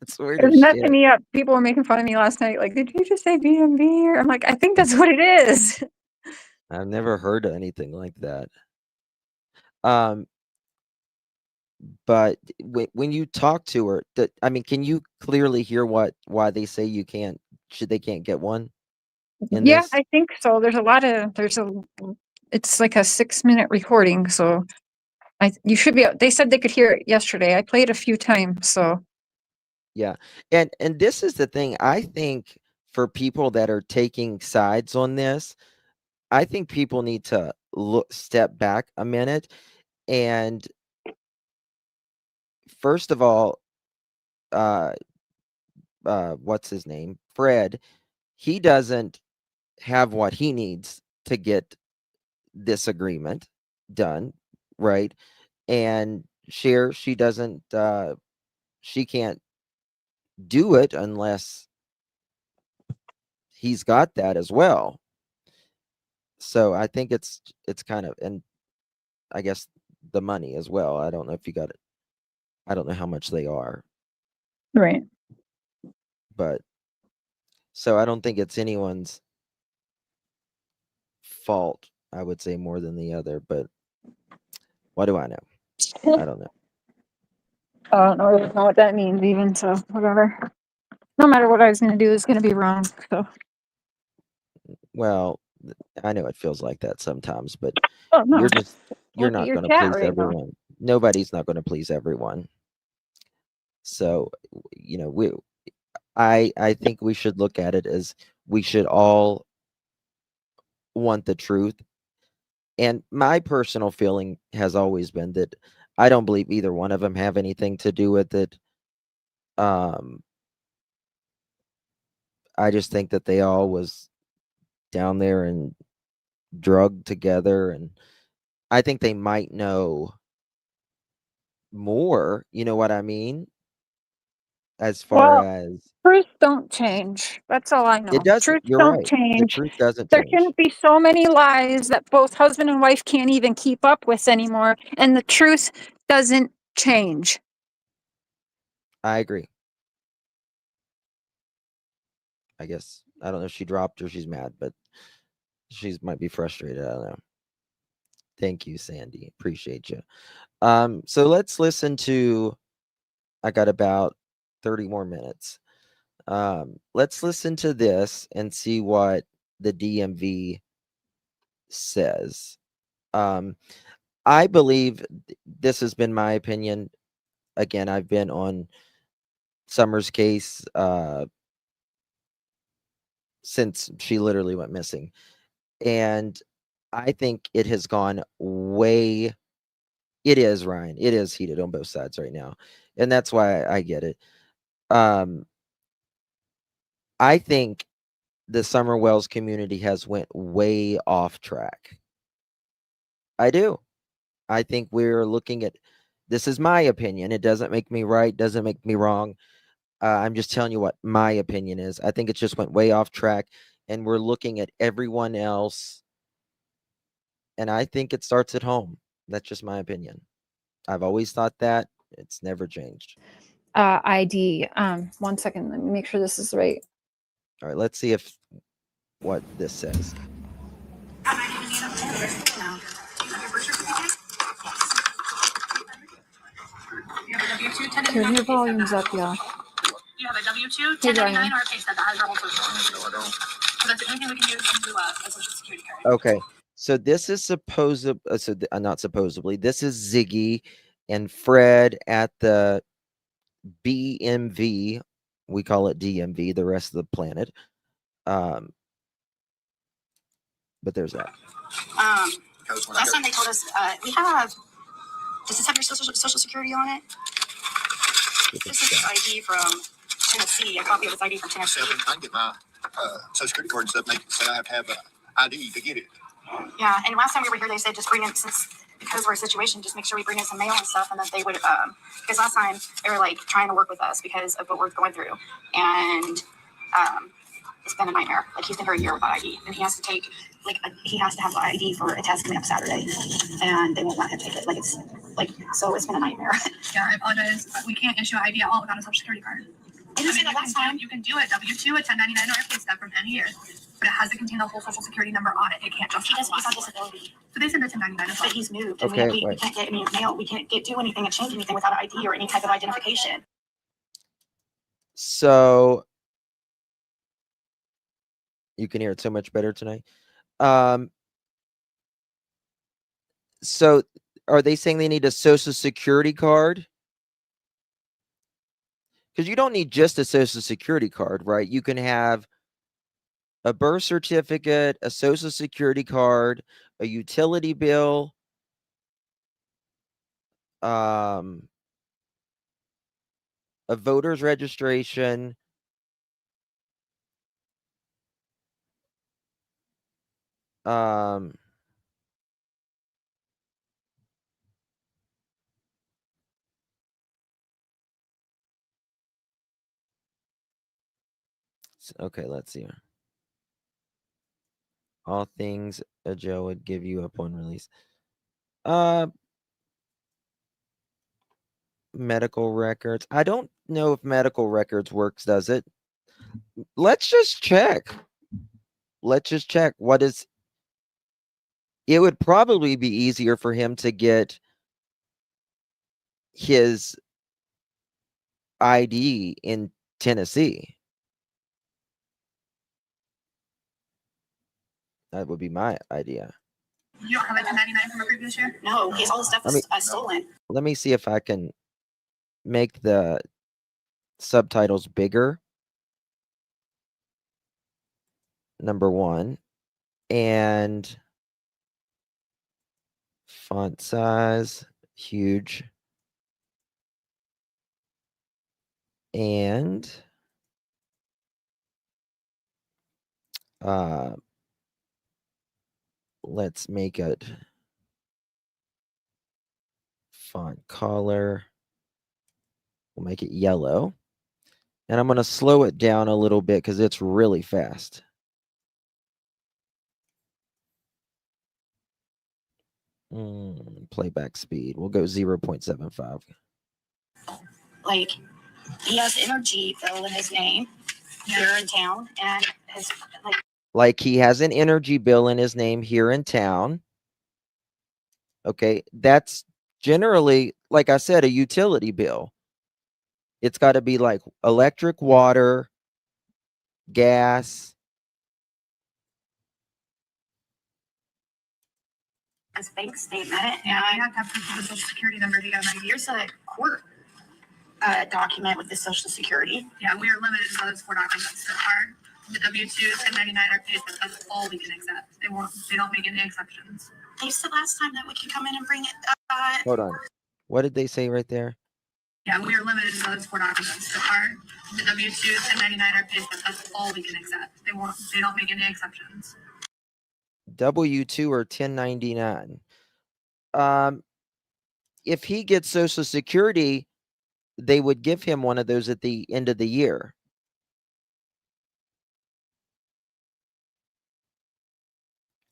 It's weird It's as messing shit. me up. People were making fun of me last night. Like, did you just say DMV? I'm like, I think that's what it is. I've never heard of anything like that. Um, but when you talk to her, I mean, can you clearly hear why they say you can't? They can't get one in Yeah, this? I think so. It's like a 6-minute recording. So you should be, they said they could hear it yesterday. I played a few times. So Yeah. And this is the thing. I think for people that are taking sides on this, I think people need to step back a minute. And first of all, uh what's his name? Fred, he doesn't have what he needs to get this agreement done, right? And she doesn't she can't do it unless he's got that as well. So I think it's kind of, and I guess the money as well. I don't know if you got it. I don't know how much they are. Right. But so I don't think it's anyone's fault, I would say, more than the other, but what do I know? I don't know. I don't really know what that means even, so whatever. No matter what I was gonna do is gonna be wrong. So Well, I know it feels like that sometimes, but oh no. you're Look at not your going to cat please right now. everyone. Nobody's not going to please everyone. So, you know, I think we should look at it as we should all want the truth. And my personal feeling has always been that I don't believe either one of them have anything to do with it. I just think that they all was down there and drugged together, and I think they might know more, you know what I mean? As far Well, as truth don't change. That's all I it know. doesn't, Truth you're don't right. The change. truth doesn't There change. shouldn't be so many lies that both husband and wife can't even keep up with anymore, and the truth doesn't change. I agree. I guess I don't know if she dropped or she's mad, but she's might be frustrated. I don't know. Thank you, Sandy. Appreciate you. So let's listen to. I got about 30 more minutes. Let's listen to this and see what the DMV says. I believe this has been my opinion. Again, I've been on Summer's case since she literally went missing. And I think it has gone way it is, Ryan. It is heated on both sides right now. And that's why I get it. Um I think the Summer Wells community has went way off track. I do. I think we're looking at this is my opinion. It doesn't make me right, doesn't make me wrong. I'm just telling you what my opinion is. I think it just went way off track, and we're looking at everyone else, and I think it starts at home. That's just my opinion. I've always thought that. It's never changed. ID. 1 second. Let me make sure this is right. All right, let's see if what this says. Turn your volumes up, y'all. You have a W-2, Hey, 1099, Ryan. or a pay stub that has your whole social. No, I don't. So that's the only thing we can use into a social security card. Okay, so this is not supposedly. This is Ziggy and Fred at the BMV. We call it DMV, the rest of the planet. But there's that. Last time they told us we have. Does this have your social security on it? This is his ID from Tennessee. A copy of his ID from Tennessee. I can get my social security card and stuff. Make it say I have to have an ID to get it. Yeah, and last time we were here, they said just bring in because we're a situation, just make sure we bring in some mail and stuff, and that they would because last time they were like trying to work with us because of what we're going through, and it's been a nightmare. Like he's been here a year without ID, and he has to take he has to have the ID for a test coming up Saturday, and they won't let him take it. So it's been a nightmare. Yeah, I apologize. We can't issue ID at all without a social security card. I didn't say that last time. You can do it. W-2, a 1099, or a pay stub from any year. But it has to contain the whole social security number on it. It can't just. He's on disability. So they send a 1099 as well. But he's moved, and Okay, we can't get any mail. We can't do anything and change anything without an ID or any type of identification. So you can hear it so much better tonight. So are they saying they need a social security card? Because you don't need just a social security card, right? You can have a birth certificate, a social security card, a utility bill, a voter's registration. Um, okay, let's see. All things a Joe would give you upon release. medical records. I don't know if medical records works, does it? Let's just check. Let's just check. It would probably be easier for him to get his ID in Tennessee. That would be my idea. You don't have a 1099 from a previous year? No, because all the stuff Let me- is stolen. Let me see if I can make the subtitles bigger. Number one. And font size, huge. And let's make it font color. We'll make it yellow. And I'm going to slow it down a little bit because it's really fast. Playback speed. We'll go 0.75. Like, he has energy bill in his name here in town, and his Like he has an energy bill in his name here in town. Okay, that's generally, like I said, a utility bill. It's got to be like electric, water, gas. his bank statement, and I have to have proof of the social security number to get an ID. Here's a court document with the social security. Yeah, we are limited to those 4 documents. So the W-2, 1099, or payslip, that's all we can accept. They don't make any exceptions. They said last time that we can come in and bring it. Hold on. What did they say right there? Yeah, we are limited to those 4 documents. So the W-2, 1099, or payslip, that's all we can accept. They don't make any exceptions. W-2 or 1099. If he gets Social Security, they would give him one of those at the end of the year.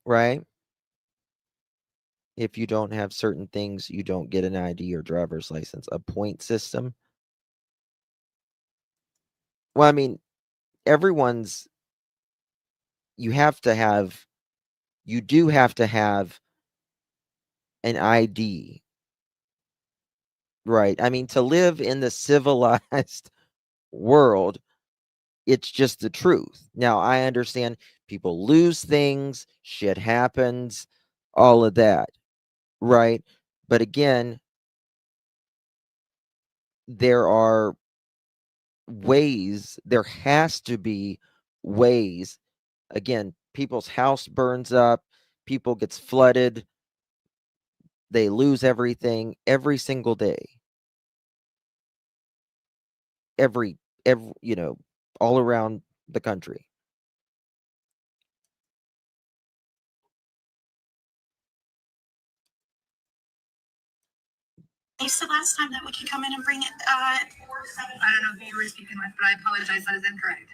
Right? If you don't have certain things, you don't get an ID or driver's license. A point system. Well, I mean, you do have to have an ID. Right. I mean, to live in the civilized world, it's just the truth. Now, I understand people lose things, shit happens, all of that. Right. But again, there are ways, there has to be ways. Again, people's house burns up, people gets flooded, they lose everything every single day. Every all around the country. They said last time that we can come in and bring it. I don't know who you were speaking with, but I apologize. That is incorrect.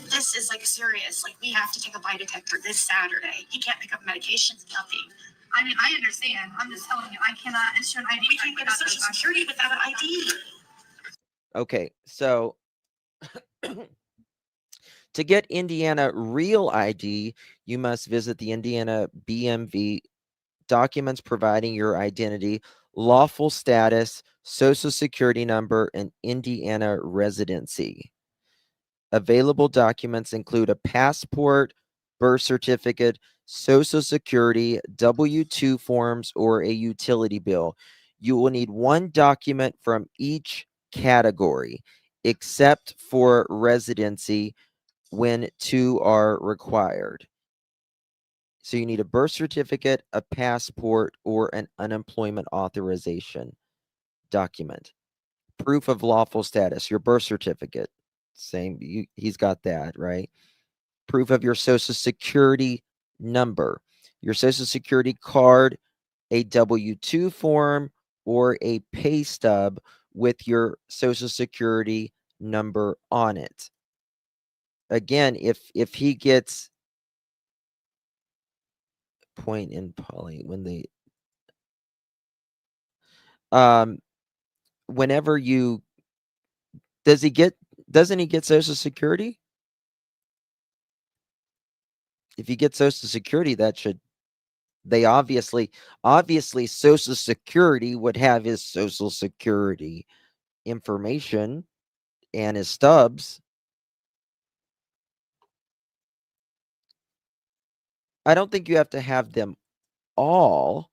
This is like serious. Like, we have to take a lie detector this Saturday. He can't pick up medications, nothing. I mean, I understand. I'm just telling you, I cannot issue an ID. We can't get a social security without an ID. Okay, so to get Indiana real ID, you must visit the Indiana BMV documents providing your identity, lawful status, social security number, and Indiana residency. Available documents include a passport, birth certificate, social security, W-2 forms, or a utility bill. You will need one document from each category, except for residency, when 2 are required. So you need a birth certificate, a passport, or an unemployment authorization document. Proof of lawful status, your birth certificate. Same, he's got that, right? Proof of your social security number, your social security card, a W-2 form, or a pay stub with your social security number on it. Again, if he gets point in poly, when they Whenever you, doesn't he get Social Security? If you get Social Security, they obviously Social Security would have his Social Security information and his stubs. I don't think you have to have them all.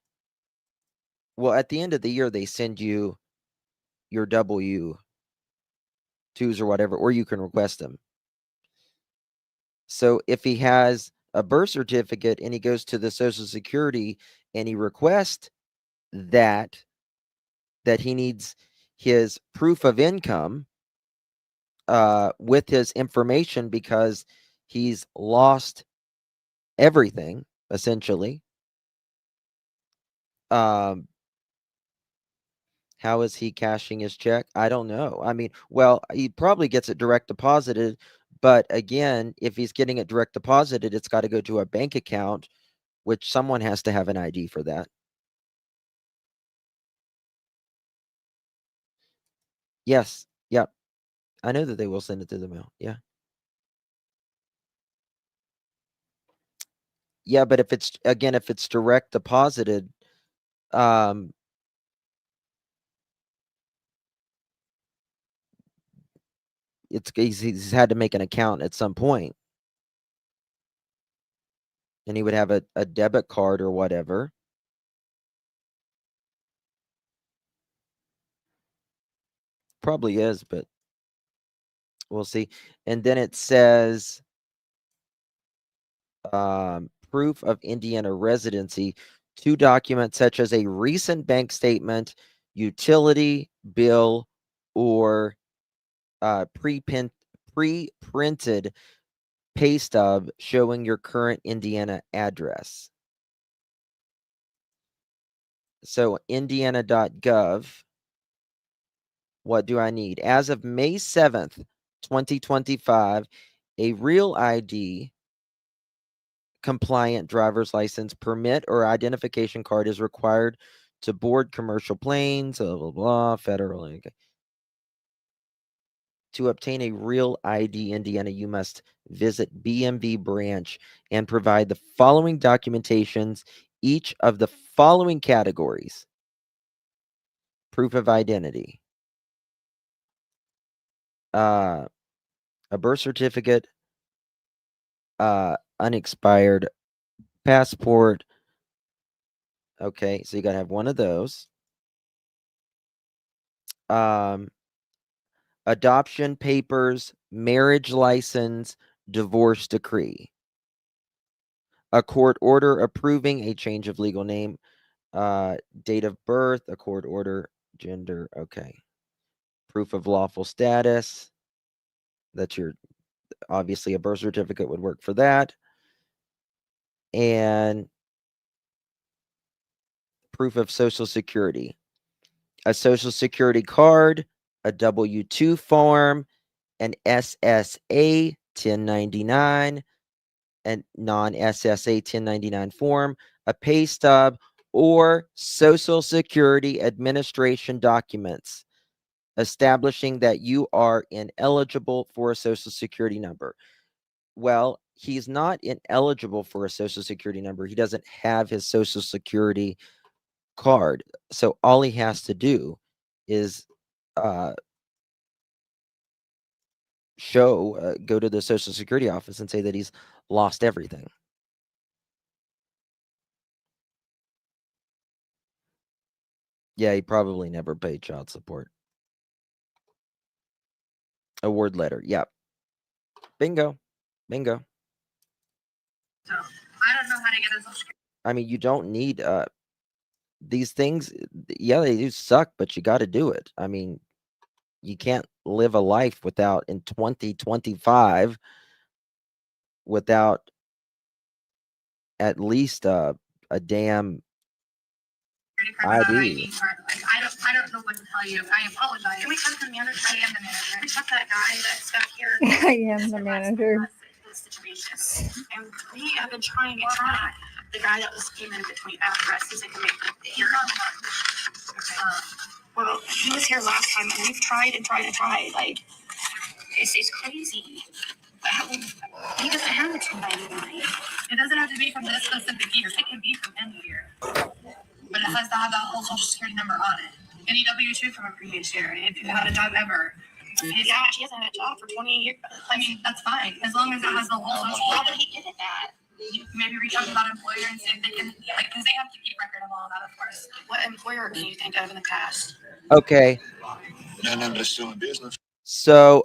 Well, at the end of the year, they send you your W-2s or whatever, or you can request them. So if he has a birth certificate and he goes to the Social Security and he requests that he needs his proof of income with his information because he's lost everything, essentially. How is he cashing his check? I don't know. I mean, well, he probably gets it direct deposited, but again, if he's getting it direct deposited, it's got to go to a bank account, which someone has to have an ID for that. Yes. Yep. I know that they will send it through the mail. Yeah. Yeah, but if it's direct deposited, he's had to make an account at some point. And he would have a debit card or whatever. Probably is, but we'll see. And then it says proof of Indiana residency, 2 documents such as a recent bank statement, utility bill, or pre-printed pay stub showing your current Indiana address. So indiana.gov, what do I need? As of May 7th, 2025, a real ID compliant driver's license, permit, or identification card is required to board commercial planes, blah, blah, blah, federal. Okay. To obtain a real ID Indiana, you must visit BMV branch and provide the following documentations, each of the following categories. Proof of identity. A birth certificate, unexpired passport. Okay, so you got to have one of those. Adoption papers, marriage license, divorce decree. A court order approving a change of legal name, date of birth, a court order, gender. Okay. Proof of lawful status. That's obviously a birth certificate would work for that. And proof of Social Security. A Social Security card, a W-2 form, an SSA 1099, and non-SSA 1099 form, a pay stub, or Social Security Administration documents establishing that you are ineligible for a Social Security number. Well, he's not ineligible for a Social Security number. He doesn't have his Social Security card. So all he has to do is go to the Social Security office and say that he's lost everything. Yeah, he probably never paid child support. Award letter. Yep. Bingo. Bingo. So I don't know how to get a social security. I mean, you don't need these things. Yeah, they do suck, but you got to do it. I mean, you can't live a life without, in 2025, without at least a damn ID. I don't know what to tell you. I apologize. Can we talk to the manager? I am the manager. Can we talk to that guy that's stuck here? I am the manager. This situation. And we have been trying it. The guy that came in between after us, he said, can make the hearing. here last time, and we've tried and tried and tried. Like, it's crazy. He doesn't have a 1099. It doesn't have to be from this specific year. It can be from any year. But it has to have that whole social security number on it. Any W-2 from a previous year, if you had a job ever. Yeah, she hasn't had a job for 20 years. I mean, that's fine, as long as it has the whole social. How would he get it at? Maybe reach out to that employer and see if they can, like, because they have to keep record of all that, of course. What employer can you think of in the past? Okay. None of us doing business. So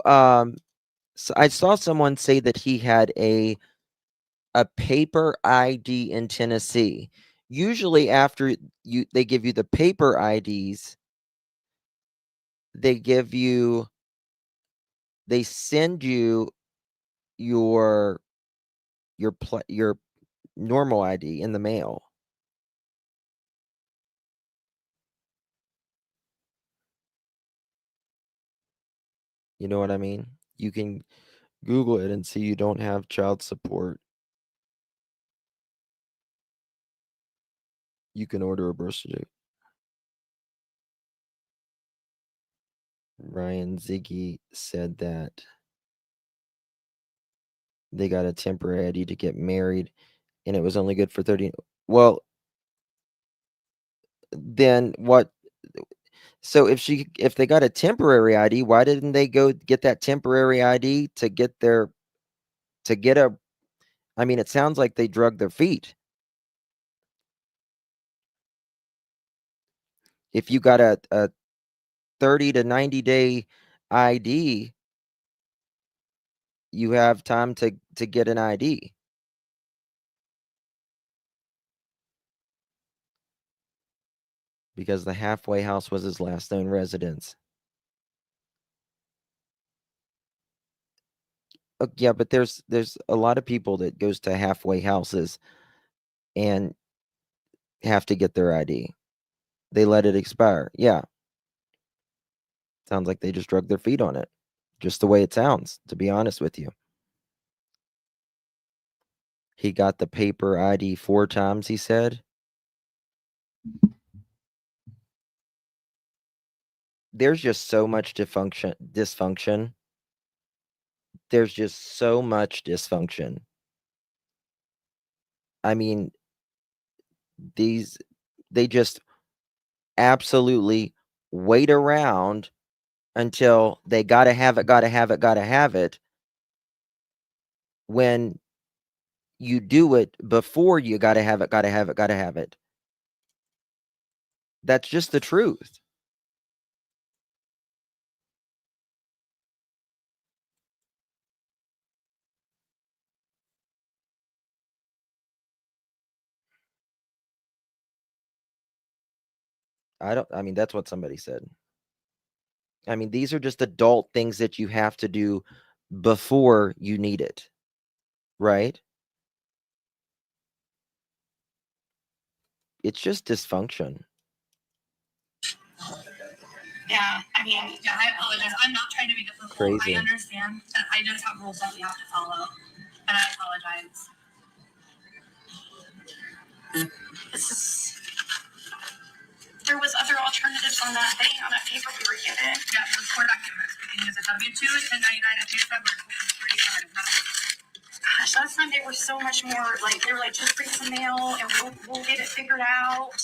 so I saw someone say that he had a paper ID in Tennessee. Usually after they give you the paper IDs, they send you your normal ID in the mail. You know what I mean? You can Google it and see you don't have child support. You can order a birth certificate. Ryan Ziggy said that they got a temporary ID to get married and it was only good for 30. Well, then what? So if they got a temporary ID, why didn't they go get that temporary ID to get I mean, it sounds like they drug their feet. If you got a 30 to 90 day ID, you have time to get an ID. Because the halfway house was his last known residence. Yeah, but there's a lot of people that goes to halfway houses and have to get their ID. They let it expire. Yeah. Sounds like they just drug their feet on it. Just the way it sounds, to be honest with you. He got the paper ID 4 times, he said. There's just so much dysfunction. There's just so much dysfunction. I mean, they just absolutely wait around until they gotta have it, when you do it before you gotta have it. That's just the truth. I mean, that's what somebody said. I mean, these are just adult things that you have to do before you need it, right? It's just dysfunction. Yeah, I mean, yeah, I apologize. I'm not trying to be difficult. Crazy. I understand that I just have rules that we have to follow, and I apologize. This is. There was other alternatives on that thing, on that paper we were given. Yeah, the core documents. We can use a W-2, a 1099, a pay stub, or a Social Security card. Gosh, last time they were so much more like, they were like, just bring some mail and we'll get it figured out.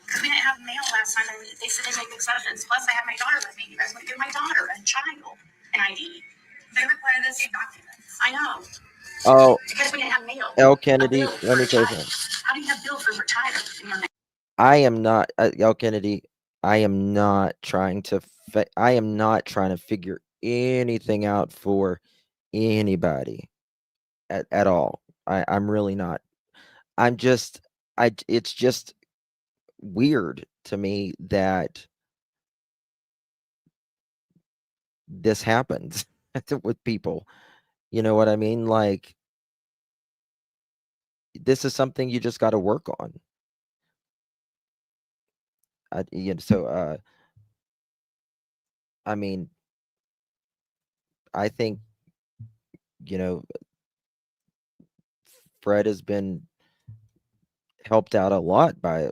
Because we didn't have mail last time, and they said they make exceptions. Plus, I had my daughter with me. You guys wouldn't give my daughter, a child, an ID. They require this in documents. I know. Oh, Because we didn't have mail. L. Kennedy, A bill let me for a tell you child. something. How do you have bill for a child in your name? I am not, L. Kennedy, I am not trying to figure anything out for anybody at all. I'm really not. It's just weird to me that this happens with people. You know what I mean? Like, this is something you just got to work on. I mean, I think, you know, Fred has been helped out a lot by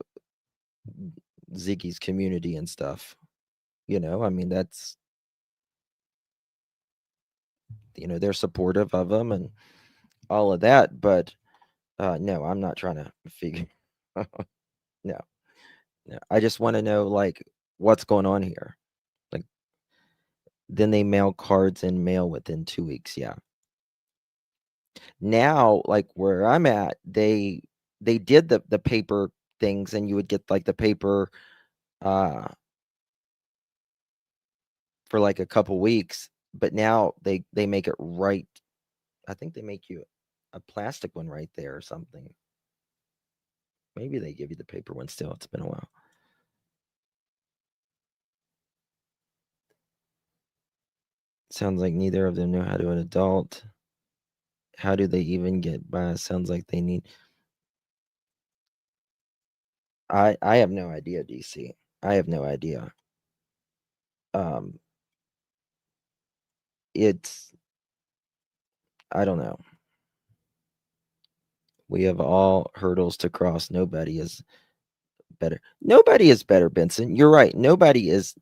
Ziggy's community and stuff. I mean, that's, they're supportive of them and all of that, but no, I'm not trying to figure. No, no. I just want to know, like, what's going on here. Like, then they mail cards in mail within 2 weeks. Yeah. Now, like where I'm at, they did the paper things, and you would get like the paper for like a couple weeks, but now they make it right. I think they make you a plastic one right there or something. Maybe they give you the paper one still. It's been a while. Sounds like neither of them know how to an adult. How do they even get by? Sounds like they need. I have no idea, DC. I have no idea. It's, I don't know. We have all hurdles to cross. Nobody is better. Nobody is better, Benson. You're right. Nobody is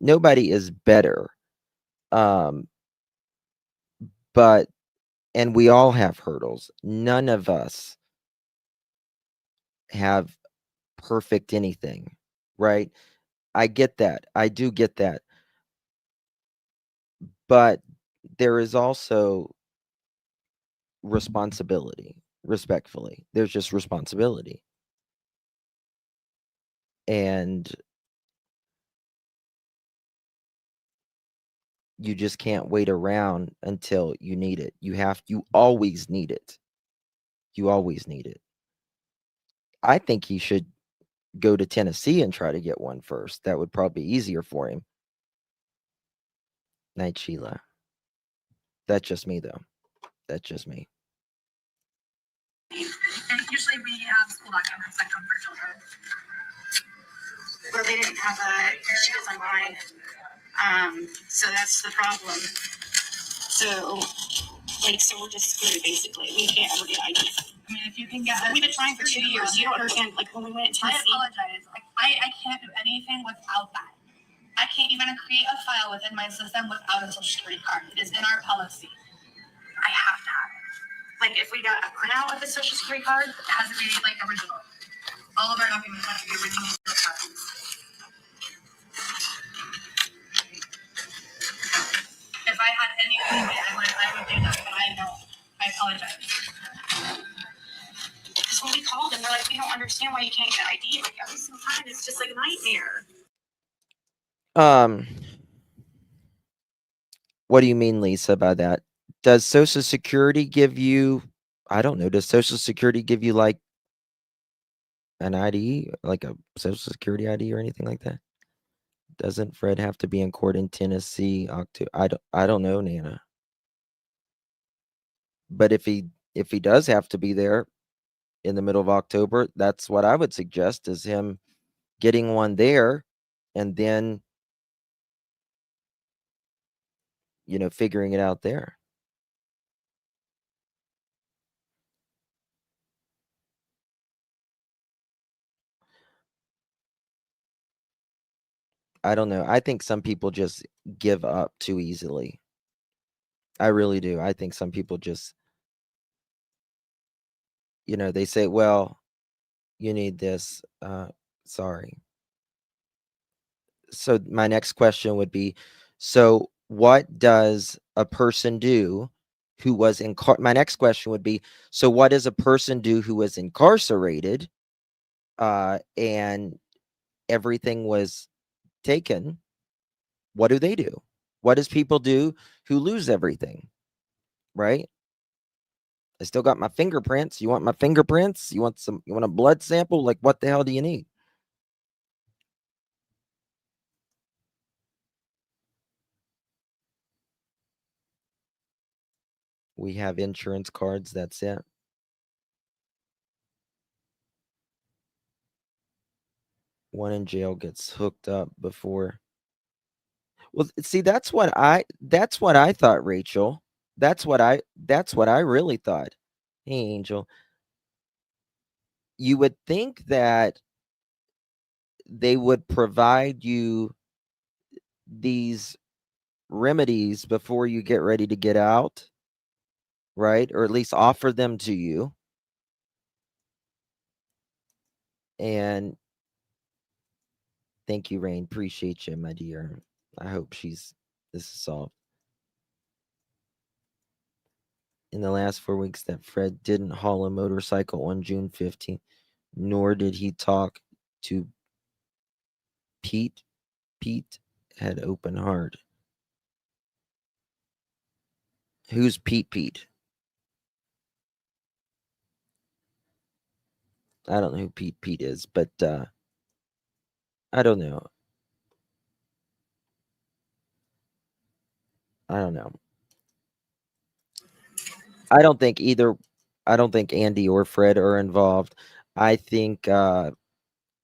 better. But and we all have hurdles. None of us have perfect anything, right? I get that. I do get that. But there is also responsibility, respectfully. There's just responsibility. And you just can't wait around until you need it. You always need it. You always need it. I think he should go to Tennessee and try to get one first. That would probably be easier for him. Night, Sheila. That's just me, though. That's just me. And usually we have school documents that come for children. Well, they didn't have she was online. So that's the problem. So we're just screwed basically. We can't ever get ID. I mean, if you can get we've been trying for 2 years. You don't understand, like when we went to Tennessee. I apologize. I can't do anything without that. I can't even create a file within my system without a social security card. It is in our policy. I have to have it. Like if we got a printout of the social security card, it has to be like original. All of our documents have to be original copies. If I had anything, I would do that, but I don't. I apologize. Because when we called them, they're like, we don't understand why you can't get ID. Like every single time, it's just like a nightmare. What do you mean, Lisa, by that? Does Social Security give you, I don't know, does Social Security give you like an ID, like a Social Security ID or anything like that? Doesn't Fred have to be in court in Tennessee? I don't know, Nana. But if he does have to be there in the middle of October, that's what I would suggest, is him getting one there and then figuring it out there. I don't know. I think some people just give up too easily. I really do. I think some people just, they say, well, you need this. Sorry. So my next question would be, so what does a person do who was my next question would be, so what does a person do who was incarcerated and everything was taken? What do they do? What does people do who lose everything? Right? I still got my fingerprints. You want my fingerprints? You want a blood sample? Like, what the hell do you need? We have insurance cards. That's it. One in jail gets hooked up before. Well, see, that's what I thought, Rachel. That's what I really thought. Hey, Angel. You would think that they would provide you these remedies before you get ready to get out, right? Or at least offer them to you. And thank you, Rain. Appreciate you, my dear. I hope this is solved. In the last 4 weeks that Fred didn't haul a motorcycle on June 15th, nor did he talk to Pete. Pete had open heart. Who's Pete? I don't know who Pete is, but I don't know. I don't know. I don't think Andy or Fred are involved. I think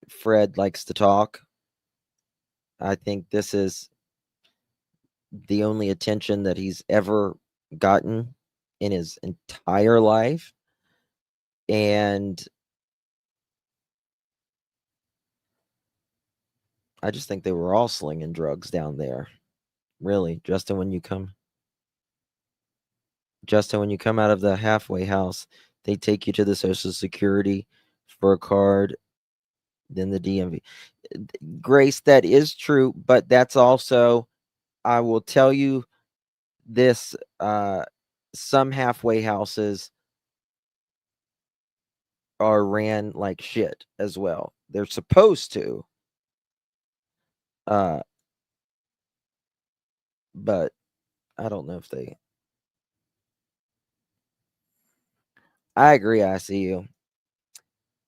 Fred likes to talk. I think this is the only attention that he's ever gotten in his entire life. And I just think they were all slinging drugs down there. Really, Justin, when you come out of the halfway house, they take you to the Social Security for a card, then the DMV. Grace, that is true, but that's also, I will tell you this, some halfway houses are ran like shit as well. They're supposed to. But I don't know if they. I agree, I see you.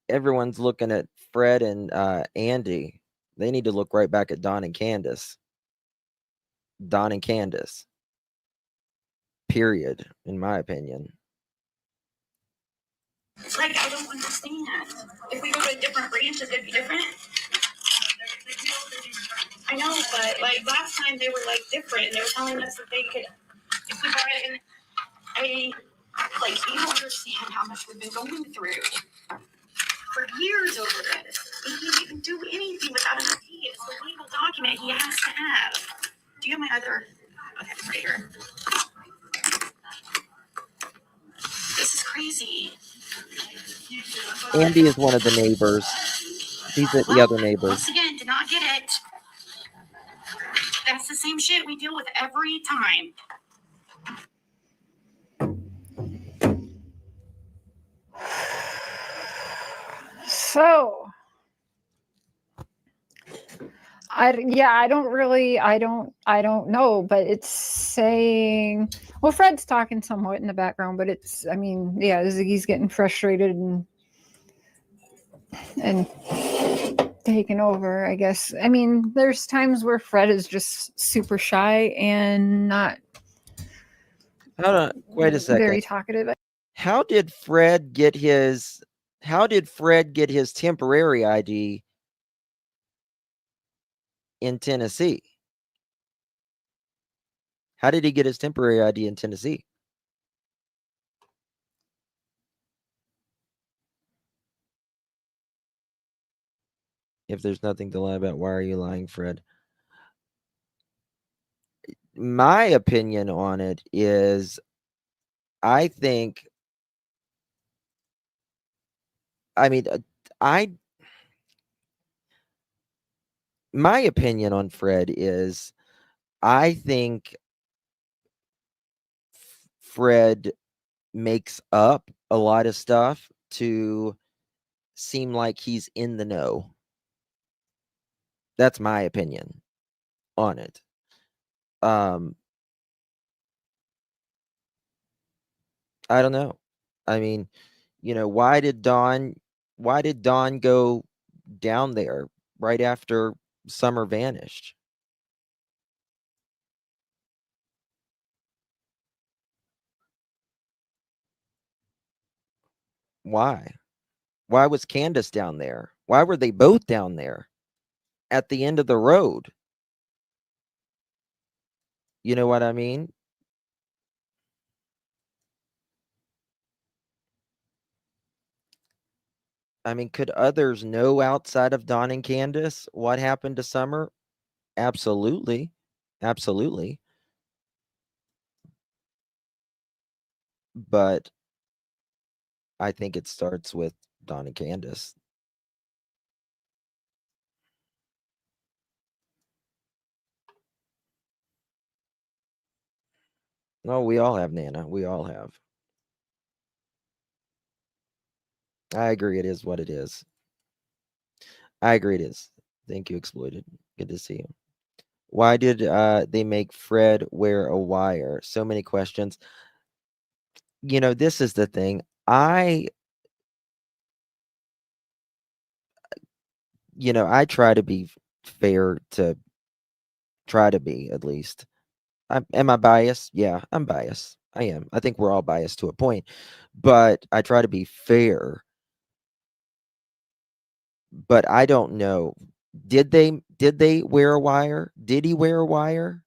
Everyone's looking at Fred and Andy. They need to look right back at Don and Candace. Period, in my opinion. Like, I don't understand. If we go to a different branch, is it different? I know, but like last time they were like different. They were telling us that they could, if we brought it in, you don't understand how much we've been going through for years over this. He can't even do anything without an ID. It's the legal document he has to have. Do you have my other? Okay, right here. This is crazy. Andy is one of the neighbors. He's the other neighbor. Once again, did not get it. That's the same shit we deal with every time. So, I don't know, but it's saying, well, Fred's talking somewhat in the background, but it's, I mean, yeah, Ziggy's getting frustrated and taking over, I guess. I mean, there's times where Fred is just super shy and not Hold on, wait a second. very talkative. How did Fred get his temporary ID in Tennessee? How did he get his temporary ID in Tennessee? If there's nothing to lie about, why are you lying, Fred? My opinion on it is, I think, my opinion on Fred is, I think Fred makes up a lot of stuff to seem like he's in the know. That's my opinion on it. I don't know. I mean, why did Dawn go down there right after Summer vanished? Why? Why was Candace down there? Why were they both down there at the end of the road? You know what I mean? I mean, could others know outside of Dawn and Candace what happened to Summer? Absolutely. Absolutely. But I think it starts with Don and Candace. No, we all have, Nana. We all have. I agree. It is what it is. I agree. It is. Thank you, Exploited. Good to see you. Why did they make Fred wear a wire? So many questions. This is the thing. I try to be fair, to try to be, at least. Am I biased? Yeah, I'm biased. I am. I think we're all biased to a point, but I try to be fair. But I don't know. Did they wear a wire? Did he wear a wire?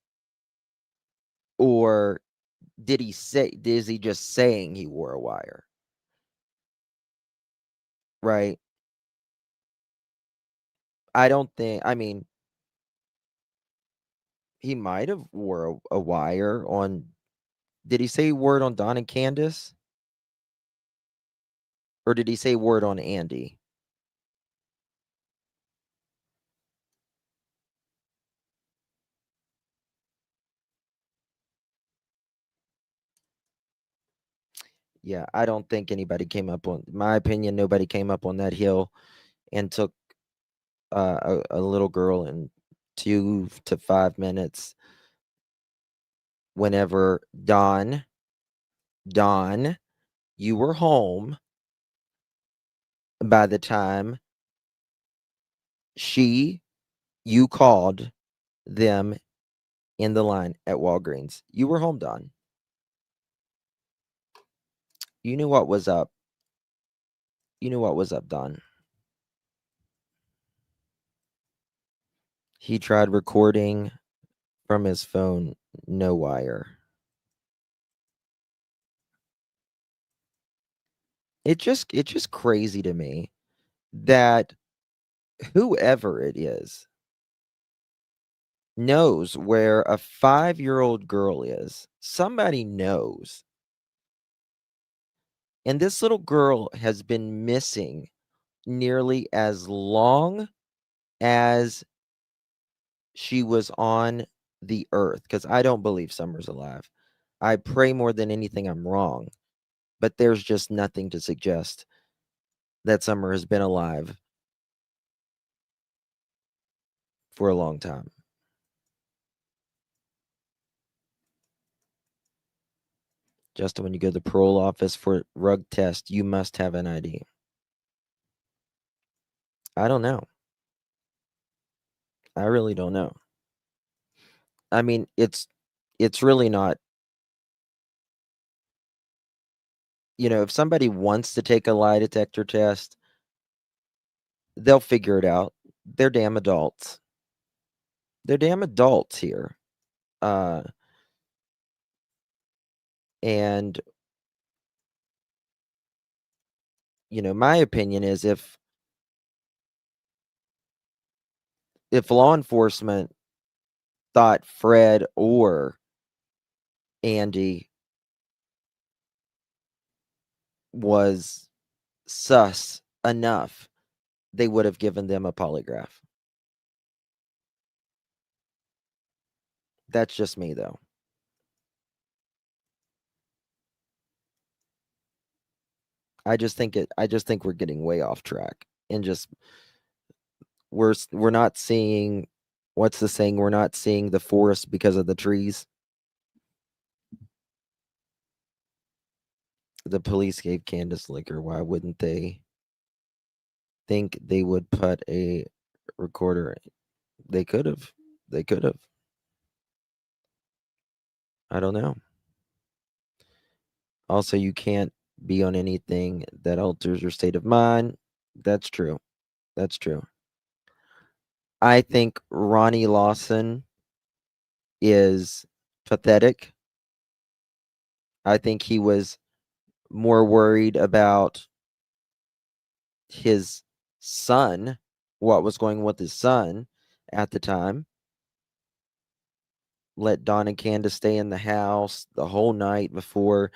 Or is he just saying he wore a wire? Right? I don't think, I mean, he might have wore a wire on, did he say word on Don and Candace? Or did he say word on Andy? Yeah, I don't think anybody came up on, my opinion, nobody came up on that hill and took a little girl in 2 to 5 minutes whenever Don, you were home by the time you called them in the line at Walgreens. You were home, Don. You knew what was up. You knew what was up, Don. He tried recording from his phone, no wire. It's just crazy to me that whoever it is knows where a 5-year-old girl is. Somebody knows. And this little girl has been missing nearly as long as she was on the earth, because I don't believe Summer's alive. I pray more than anything I'm wrong, but there's just nothing to suggest that Summer has been alive for a long time. Justin, when you go to the parole office for rug test, you must have an ID. I don't know. I really don't know. I mean, it's really not, if somebody wants to take a lie detector test, they'll figure it out. They're damn adults. They're damn adults here. And my opinion is, if law enforcement thought Fred or Andy was sus enough, they would have given them a polygraph. That's just me, though. I just think we're getting way off track, and just we're not seeing, what's the saying? We're not seeing the forest because of the trees. The police gave Candace liquor. Why wouldn't they think they would put a recorder? They could have. I don't know. Also, you can't be on anything that alters your state of mind. That's true. I think Ronnie Lawson is pathetic. I think he was more worried about his son, what was going on with his son at the time. let Don and Candace stay in the house the whole night before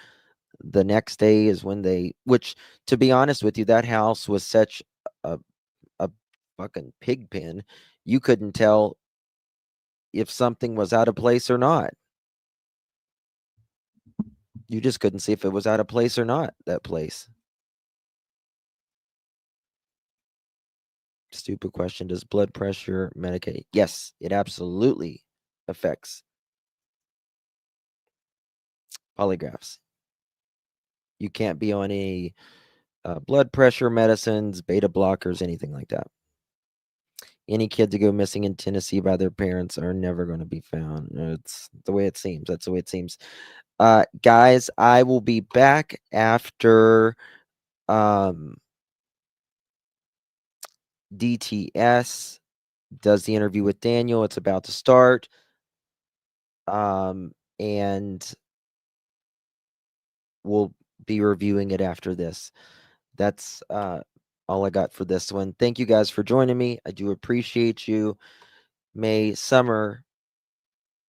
the next day is when they, which to be honest with you, that house was such a fucking pig pen. You couldn't tell if something was out of place or not. You just couldn't see if it was out of place or not, that place. Stupid question. Does blood pressure medicate? Yes, it absolutely affects polygraphs. You can't be on any blood pressure medicines, beta blockers, anything like that. Any kid to go missing in Tennessee by their parents are never going to be found. It's the way it seems. That's the way it seems. Guys, I will be back after DTS does the interview with Daniel. It's about to start. And we'll be reviewing it after this. That's all I got for this one. Thank you guys for joining me. I do appreciate you. May Summer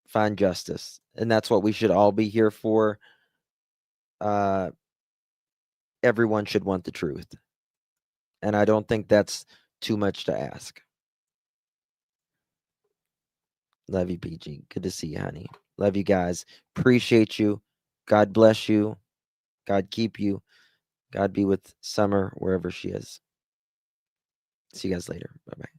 find justice. And that's what we should all be here for. Everyone should want the truth. And I don't think that's too much to ask. Love you, PG. Good to see you, honey. Love you guys. Appreciate you. God bless you. God keep you. God be with Summer wherever she is. See you guys later. Bye-bye.